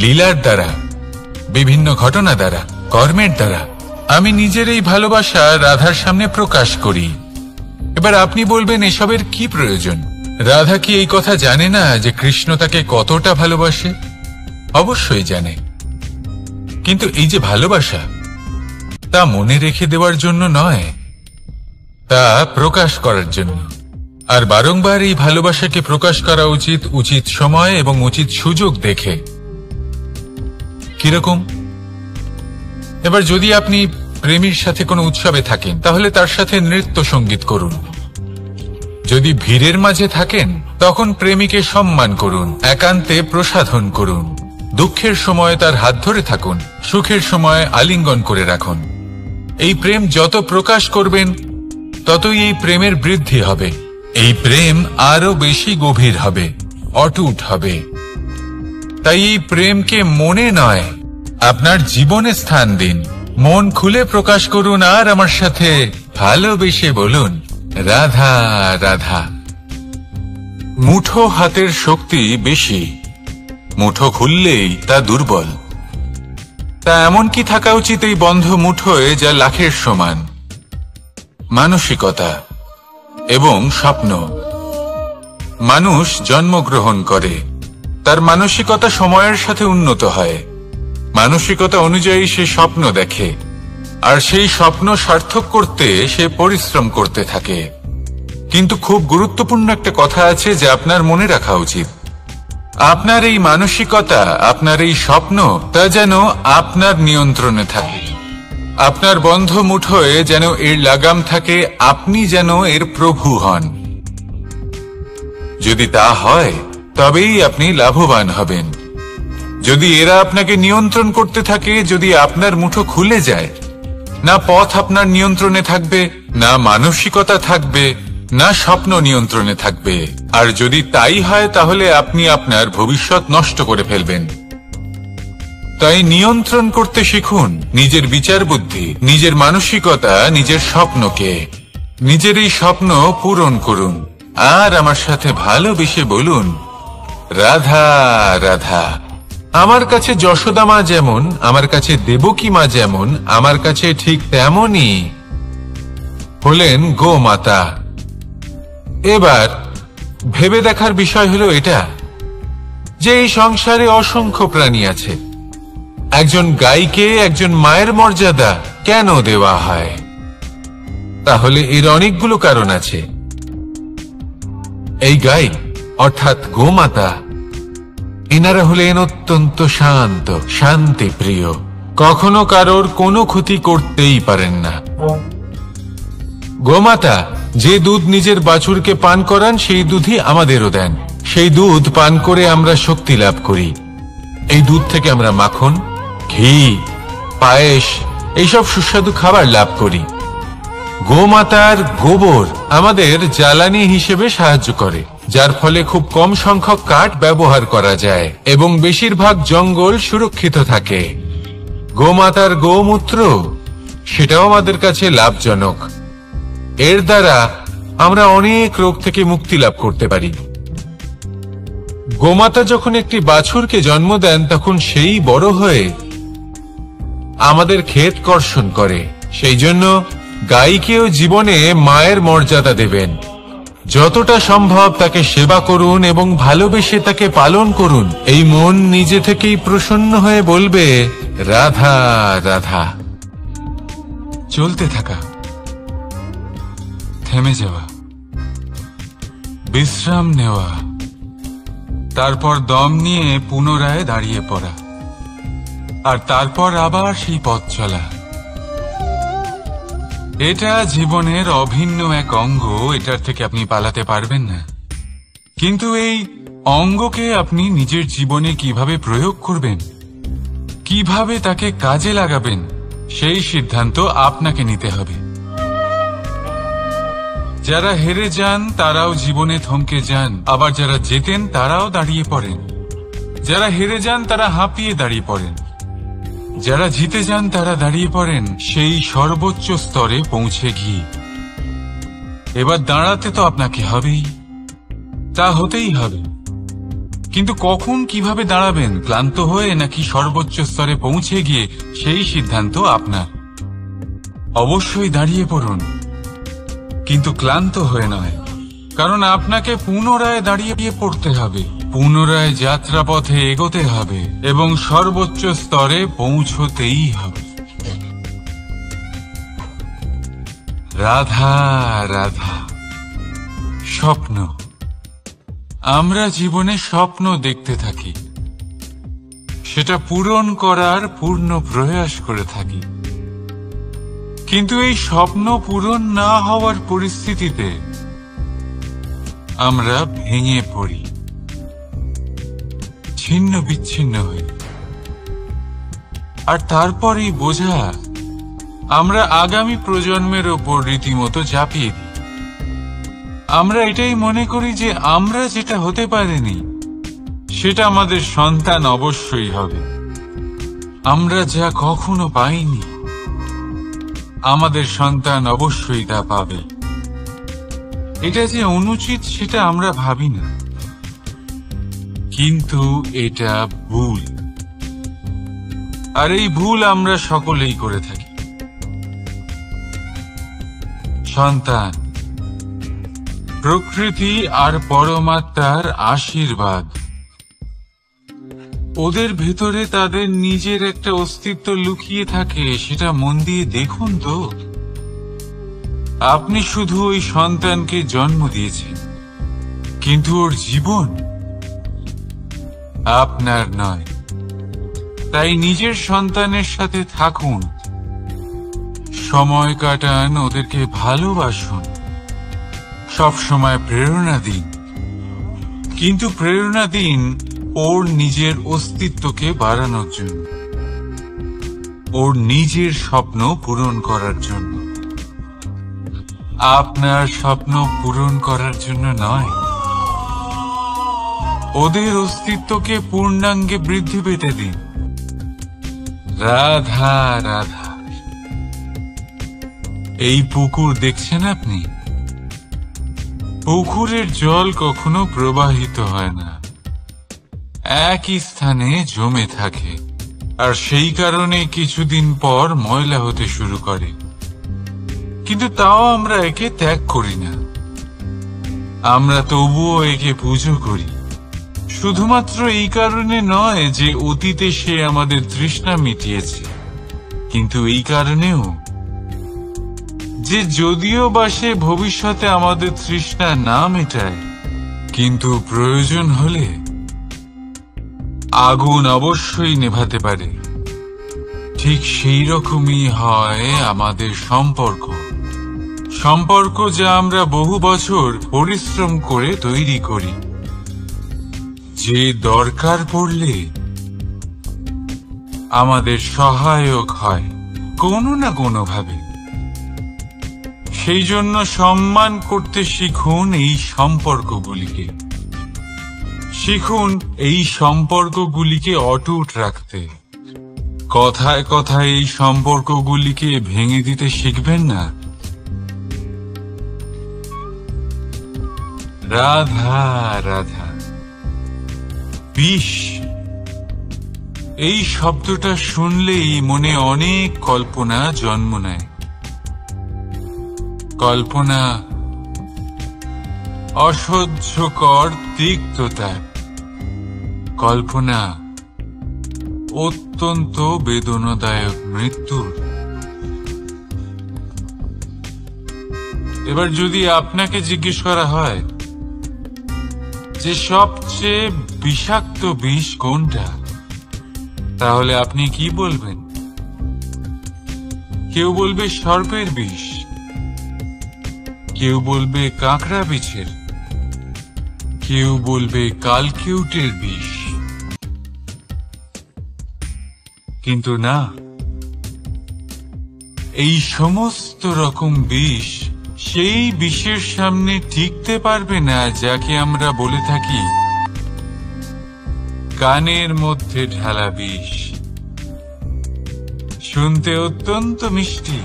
লীলার দ্বারা, বিভিন্ন ঘটনা দ্বারা, কর্মের দ্বারা আমি নিজের এই ভালোবাসা রাধার সামনে প্রকাশ করি। এবার আপনি বলবেন, এসবের কি প্রয়োজন? রাধা কি এই কথা জানে না যে কৃষ্ণ তাকে কতটা ভালোবাসে? অবশ্যই জানে, কিন্তু এই যে ভালোবাসা তা মনে রেখে দেওয়ার জন্য নয়, তা প্রকাশ করার জন্য। আর বারংবার এই ভালোবাসাকে প্রকাশ করা উচিত, উচিত সময় এবং উচিত সুযোগ দেখে। কিরকম? এবার যদি আপনি প্রেমীর সাথে কোনো উৎসবে থাকেন তাহলে তার সাথে নৃত্য সঙ্গীত করুন। যদি ভিড়ের মাঝে থাকেন তখন প্রেমীকে সম্মান করুন, একান্তে প্রসাধন করুন। দুঃখের সময় তার হাত ধরে থাকুন, সুখের সময় আলিঙ্গন করে রাখুন। এই প্রেম যত প্রকাশ করবেন ততই এই প্রেমের বৃদ্ধি হবে। এই প্রেম আরো বেশি গভীর হবে, অটুট হবে। তাই এই প্রেমকে মনে নয়, আপনার জীবনে স্থান দিন। মন খুলে প্রকাশ করুন আর আমার সাথে ভালোবেসে বলুন, রাধা রাধা। মুঠো হাতের শক্তি বেশি, মুঠো খুললেই তা দুর্বল। তা এমন কি থাকা উচিত এই বন্ধ মুঠোয় যা লাখের সমান? মানসিকতা এবং স্বপ্ন। মানুষ জন্মগ্রহণ করে, তার মানসিকতা সময়ের সাথে উন্নত হয়। মানসিকতা অনুযায়ী সে স্বপ্ন দেখে, আর সেই স্বপ্ন সার্থক করতে সে পরিশ্রম করতে থাকে। কিন্তু খুব গুরুত্বপূর্ণ একটা কথা আছে যা আপনার মনে রাখা উচিত। আপনার এই মানসিকতা, আপনার এই স্বপ্ন, তা যেন আপনার নিয়ন্ত্রণে থাকে। আপনার বন্ধ মুঠোয় যেন এর লাগাম থাকে, আপনি যেন এর প্রভু হন। যদি তা হয় তবেই আপনি লাভবান হবেন। যদি এরা আপনাকে নিয়ন্ত্রণ করতে থাকে, যদি আপনার মুঠো খুলে যায়, না পথ আপনার নিয়ন্ত্রণে থাকবে, না মানসিকতা থাকবে, না স্বপ্ন নিয়ন্ত্রণে থাকবে। আর যদি তাই হয় তাহলে আপনি আপনার ভবিষ্যৎ নষ্ট করে ফেলবেন। তাই নিয়ন্ত্রণ করতে শিখুন নিজের বিচার বুদ্ধি, নিজের মানসিকতা, নিজের স্বপ্নকে। নিজের এই স্বপ্ন পূরণ করুন আর আমার সাথে ভালোবেসে বলুন, রাধা রাধা। আমার কাছে যশোদা মা যেমন, আমার কাছে দেবকী মা যেমন, আমার কাছে ঠিক তেমনই হলেন গোমাতা। এবার ভেবে দেখার বিষয় হলো এটা যে এই সংসারে অসংখ্য প্রাণী আছে। একজন গাইকে একজন মায়ের মর্যাদা কেন দেওয়া হয়? তাহলে এর অনেকগুলো কারণ আছে। এই গাই অর্থাৎ গোমাতা, এনারা হলেন অত্যন্ত শান্ত, শান্তি প্রিয়, কখনো কারোর কোনো ক্ষতি করতেই পারেন না। গোমাতা যে দুধ নিজের বাছুরকে পান করান সেই দুধই আমাদেরও দেন। সেই দুধ পান করে আমরা শক্তি লাভ করি। এই দুধ থেকে আমরা মাখন, ঘি, পায়েস, এইসব সুস্বাদু খাবার লাভ করি। গোমাতার গোবর আমাদের জ্বালানি হিসেবে সাহায্য করে, যার ফলে খুব কম সংখ্যক কাঠ ব্যবহার করা যায় এবং বেশিরভাগ জঙ্গল সুরক্ষিত থাকে। গোমাতার গোমূত্র, সেটাও আমাদের কাছে লাভজনক। এর দ্বারা আমরা অনেক রোগ থেকে মুক্তি লাভ করতে পারি। গোমাতা যখন একটি বাছুরকে জন্ম দেন তখন সেই বড় হয়ে আমাদের ক্ষেত কর্ষণ করে। সেই জন্য গাইকেও জীবনে মায়ের মর্যাদা দেবেন। যতটা সম্ভব তাকে সেবা করুন এবং ভালোবেসে তাকে পালন করুন। এই মন নিজে থেকেই প্রসন্ন হয়ে বলবে, রাধা রাধা। চলতে থাকা, থেমে যাওয়া, বিশ্রাম নেওয়া, তারপর দম নিয়ে পুনরায় দাঁড়িয়ে পড়া, আর তারপর আবার সেই পথ চলা। এটা জীবনের অভিন্ন এক অঙ্গ, এটার থেকে আপনি পালাতে পারবেন না। কিন্তু এই অঙ্গকে আপনি নিজের জীবনে কিভাবে প্রয়োগ করবেন, কিভাবে তাকে কাজে লাগাবেন, সেই সিদ্ধান্ত আপনাকে নিতে হবে। যারা হেরে যান তারাও জীবনে থমকে যান, আবার যারা জেতেন তারাও দাঁড়িয়ে পড়েন। যারা হেরে যান তারা হাঁপিয়ে দাঁড়িয়ে পড়েন, যারা জিতে যান তারা দাঁড়িয়ে পড়েন সেই সর্বোচ্চ স্তরে পৌঁছে গিয়ে। এবার দাঁড়াতে তো আপনাকে হবেই, তা হতেই হবে। কিন্তু কখন, কিভাবে দাঁড়াবেন, ক্লান্ত হয়ে নাকি সর্বোচ্চ স্তরে পৌঁছে গিয়ে, সেই সিদ্ধান্ত আপনার। অবশ্যই দাঁড়িয়ে পড়ুন, কিন্তু ক্লান্ত হয়ে নয়, কারণ আপনাকে পুনরায় দাঁড়িয়ে পড়তে হবে, পুনরায় যাত্রাপথে এগোতে হবে এবং সর্বোচ্চ স্তরে পৌঁছতেই হবে। রাধা রাধা। স্বপ্ন, আমরা জীবনে স্বপ্ন দেখতে থাকি, সেটা পূরণ করার পূর্ণ প্রয়াস করে থাকি। কিন্তু এই স্বপ্ন পূরণ না হওয়ার পরিস্থিতিতে আমরা ভেঙে পড়ি, ছিন্ন বিচ্ছিন্ন হই। আর তারপরেই বোঝা আমরা আগামী প্রজন্মের ওপর রীতিমতো ঝাঁপিয়ে দিই। আমরা এটাই মনে করি যে আমরা যেটা হতে পারিনি সেটা আমাদের সন্তান অবশ্যই হবে। আমরা যা কখনো পাইনি আমাদের সন্তান অবশ্যই তা পাবে। এটা যে অনুচিত সেটা আমরা ভাবি না, কিন্তু এটা ভুল, আর এই ভুল আমরা সকলেই করে থাকি। সন্তান প্রকৃতি আর পরমাত্মার আশীর্বাদ। ওদের ভেতরে তাদের নিজের একটা অস্তিত্ব লুকিয়ে থাকে, সেটা মন দিয়ে দেখুন তো। আপনি শুধু ওই সন্তানকে জন্ম দিয়েছেন, কিন্তু ওর জীবন আপনার নয়। তাই নিজের সন্তানের সাথে থাকুন, সময় কাটান, ওদেরকে ভালোবাসুন, সব সময় প্রেরণা দিন, কিন্তু প্রেরণা দিন ওর নিজের অস্তিত্বকে বাড়ানোর জন্য, ওর নিজের স্বপ্ন পূরণ করার জন্য, আপনার স্বপ্ন পূরণ করার জন্য নয়। ওদের অস্তিত্বকে পূর্ণাঙ্গে বৃদ্ধি পেতে দিন। রাধা রাধা। এই পুকুর দেখছেন আপনি? পুকুরের জল কখনো প্রবাহিত হয় না, একই স্থানে জমে থাকে, আর সেই কারণে কিছুদিন পর ময়লা হতে শুরু করে। কিন্তু তাও আমরা একে ত্যাগ করি না, আমরা তবুও একে পুজো করি। শুধুমাত্র এই কারণে নয় যে অতীতে সে আমাদের তৃষ্ণা মিটিয়েছে, কিন্তু এই কারণেও যে যদিও বা সে ভবিষ্যতে আমাদের তৃষ্ণা না মেটায়, কিন্তু প্রয়োজন হলে আগুন অবশ্যই নেভাতে পারে। ঠিক সেই রকমই হয় আমাদের সম্পর্ক, যা আমরা বহু বছর পরিশ্রম করে তৈরি করি, যে দরকার পড়লে আমাদের সহায়ক হয় কোনো না কোনো ভাবে। সেই জন্য সম্মান করতে শিখুন এই সম্পর্কগুলিকে, শিখুন এই সম্পর্কগুলিকে অটুট রাখতে। কথায় কথায় এই সম্পর্কগুলিকে ভেঙে দিতে শিখবেন না। রাধা রাধা। বিষ, এই শব্দটা শুনলেই মনে অনেক কল্পনা জন্ম নেয়। কল্পনা অসহ্যকর তিক্ততা, কল্পনা অত্যন্ত বেদনাদায়ক মৃত্যুর। এবার যদি আপনাকে জিজ্ঞেস করা হয় যে সবচেয়ে বিষাক্ত বিষ কোনটা, তাহলে আপনি কি বলবেন? কেউ বলবে সর্পের বিষ, কেউ বলবে কাঁকড়া বিছের, কেউ বলবে কালকিউটের বিষ। কিন্তু না, এই সমস্ত রকম বিষ সেই বিষের সামনে টিকতে পারবে না যাকে আমরা বলে থাকি কানের মধ্যে ঢালা বিষ। শুনতে অত্যন্ত মিষ্টি,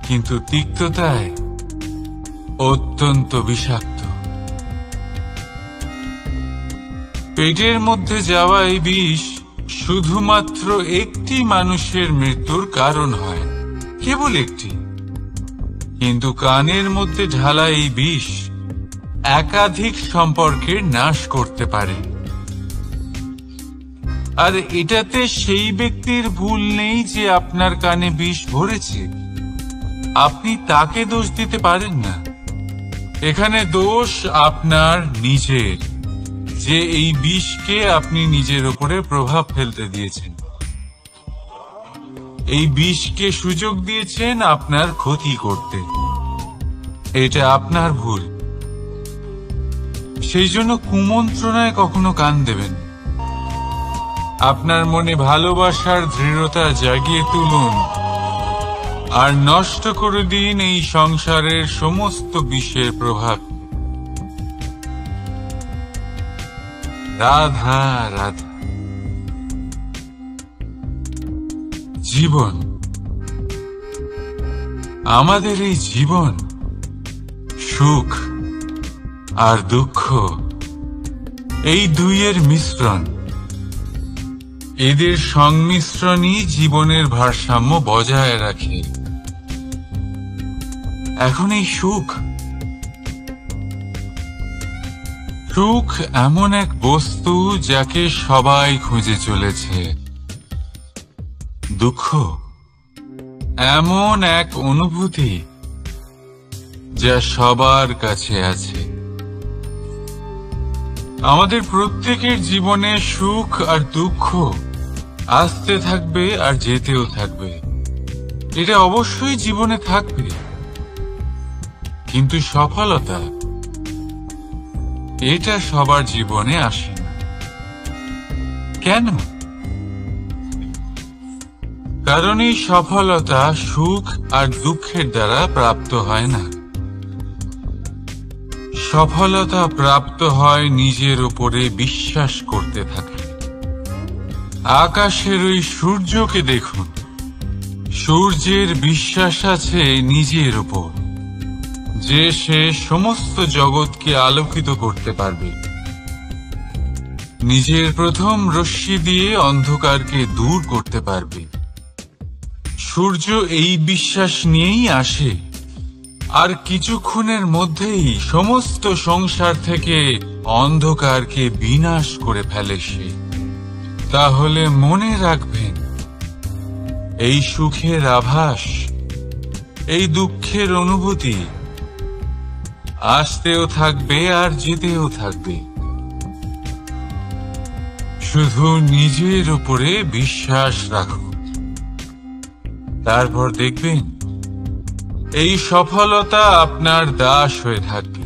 কিন্তু তিক্ততায় অত্যন্ত বিষাক্ত। পেটের মধ্যে যাওয়া এই বিষ শুধুমাত্র একটি মানুষের মৃত্যুর কারণ হয়, কেবল একটি। কিন্তু কানের মধ্যে ঢালা এই বিষ একাধিক সম্পর্কের নাশ করতে পারে। আর এটাতে সেই ব্যক্তির ভুল নেই যে আপনার কানে বিষ ভরেছে, আপনি তাকে দোষ দিতে পারেন না। এখানে দোষ আপনার নিজের, যে এই বিষকে আপনি নিজের উপরে প্রভাব ফেলতে দিয়েছেন, এই বিষকে সুযোগ দিয়েছেন আপনার ক্ষতি করতে। এটা আপনার ভুল। সেই জন্য কুমন্ত্রণায় কখনো কান দেবেন। আপনার মনে ভালোবাসার দৃঢ়তা জাগিয়ে তুলুন আর নষ্ট করে দিন এই সংসারের সমস্ত বিষের প্রভাব। রাধা রাধা। জীবন, আমাদের এই জীবন সুখ আর দুঃখ, এই দুইয়ের মিশ্রণ। এদের সংমিশ্রণই জীবনের ভারসাম্য বজায় রাখে। এখন এই সুখ এমন এক বস্তু যাকে সবাই খুঁজে চলেছে। দুঃখ এমন এক অনুভূতি যা সবার কাছে আছে। আমাদের প্রত্যেকের জীবনে সুখ আর দুঃখ আসতে থাকবে আর যেতেও থাকবে। এটা অবশ্যই জীবনে থাকবে, কিন্তু সফলতা এটা সবার জীবনে আসে না। কেন? কারণ এই সফলতা সুখ আর দুঃখের দ্বারা প্রাপ্ত হয় না। সফলতা প্রাপ্ত হয় নিজের উপরে বিশ্বাস করতে থাকে। আকাশের ওই সূর্যকে দেখুন, সূর্যের বিশ্বাস আছে নিজের উপর যে সে সমস্ত জগৎকে আলোকিত করতে পারবে। নিজের প্রথম রশ্মি দিয়ে অন্ধকারকে দূর করতে পারবে। সূর্য এই বিশ্বাস নিয়েই আসে, আর কিছুক্ষণের মধ্যেই সমস্ত সংসার থেকে অন্ধকারকে বিনাশ করে ফেলে সে। তাহলে মনে রাখবেন, এই সুখের আভাস, এই দুঃখের অনুভূতি আসতেও থাকবে আর যেতেও থাকবে। শুধু নিজের উপরে বিশ্বাস রাখুন, তারপর দেখবেন এই সফলতা আপনার দাস হয়ে থাকবে।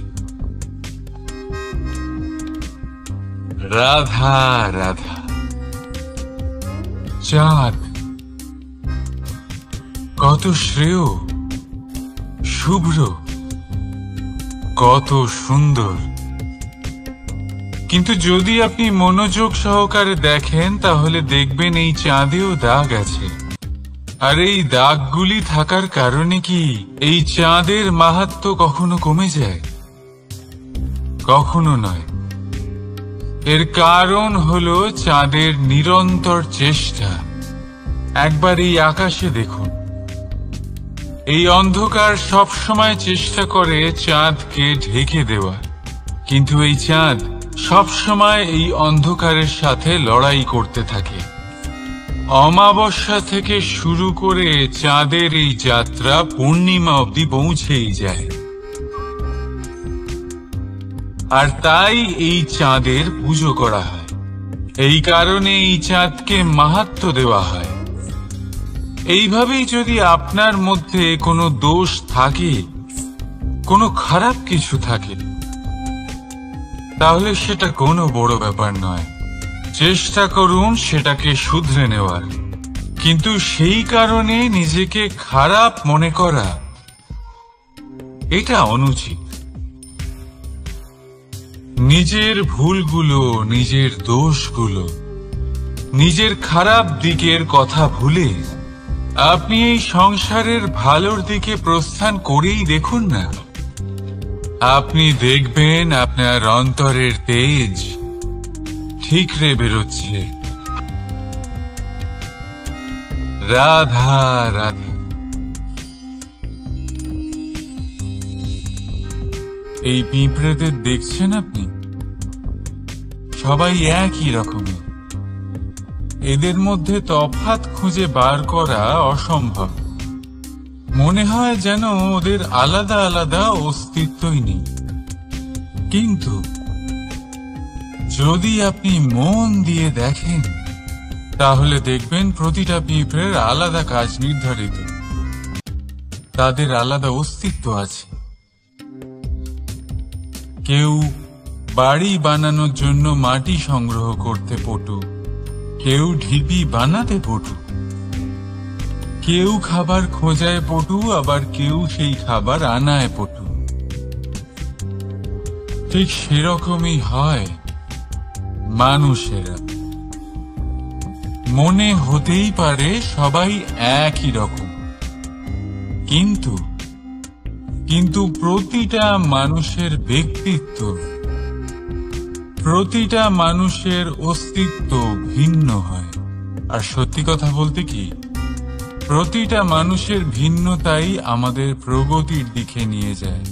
রাধা রাধা। চাঁদ কত শ্রেয়, শুভ্র, কত সুন্দর, কিন্তু যদি আপনি মনোযোগ সহকারে দেখেন তাহলে দেখবেন এই চাঁদেও দাগ আছে। আর এই দাগগুলি থাকার কারণে কি এই চাঁদের মাহাত্ম্য কখনো কমে যায়? কখনো নয়। এর কারণ হলো চাঁদের নিরন্তর চেষ্টা। একবার এই আকাশে দেখুন, এই অন্ধকার সব সময় চেষ্টা করে চাঁদকে ঢেকে দেওয়া, কিন্তু এই চাঁদ সব সময় এই অন্ধকারের সাথে লড়াই করতে থাকে। অমাবস্যা থেকে শুরু করে চাঁদের এই যাত্রা পূর্ণিমা অবধি পৌঁছেই যায়। আর তাই এই চাঁদের পুজো করা হয়। এই কারণে এই চাঁদকে মাহাত্ম্য দেওয়া হয়। এইভাবেই যদি আপনার মধ্যে কোনো দোষ থাকে, কোনো খারাপ কিছু থাকে, তাহলে সেটা কোনো বড় ব্যাপার নয়। চেষ্টা করুন সেটাকে শুধরে নেওয়ার, কিন্তু সেই কারণে নিজেকে খারাপ মনে করা এটা অনুচিত। নিজের ভুলগুলো, নিজের দোষগুলো, নিজের খারাপ দিকের কথা ভুলে আপনি এই সংসারের ভালোর দিকে প্রস্থান করেই দেখুন না। আপনি দেখবেন আপনার অন্তরের তেজ ঠিকরে বেরোচ্ছে। রাধা রাধা। এই পিঁপড়েদের দেখছেন আপনি? সবাই একই রকমের। এদের মধ্যে তফাৎ খুঁজে বার করা অসম্ভব। মনে হয় যেন ওদের আলাদা আলাদা অস্তিত্বই নেই। কিন্তু যদি আপনি মন দিয়ে দেখেন তাহলে দেখবেন প্রতিটা পিঁপড়ের আলাদা কাজ নির্ধারিত, তাদের আলাদা অস্তিত্ব আছে। কেউ বাড়ি বানানোর জন্য মাটি সংগ্রহ করতে পটু, কেউ ঢিবি বানাতে পটু, কেউ খাবার খোঁজায় পটু, আবার কেউ সেই খাবার আনায় পটু। ঠিক সেরকমই হয় মানুষেরা। মনে হতেই পারে সবাই একই রকম, কিন্তু কিন্তু প্রতিটা মানুষের ব্যক্তিত্ব, প্রতিটা মানুষের অস্তিত্ব ভিন্ন হয়। আর সত্যি কথা বলতে কি, প্রতিটা মানুষের ভিন্নতাই আমাদের প্রগতির দিকে নিয়ে যায়।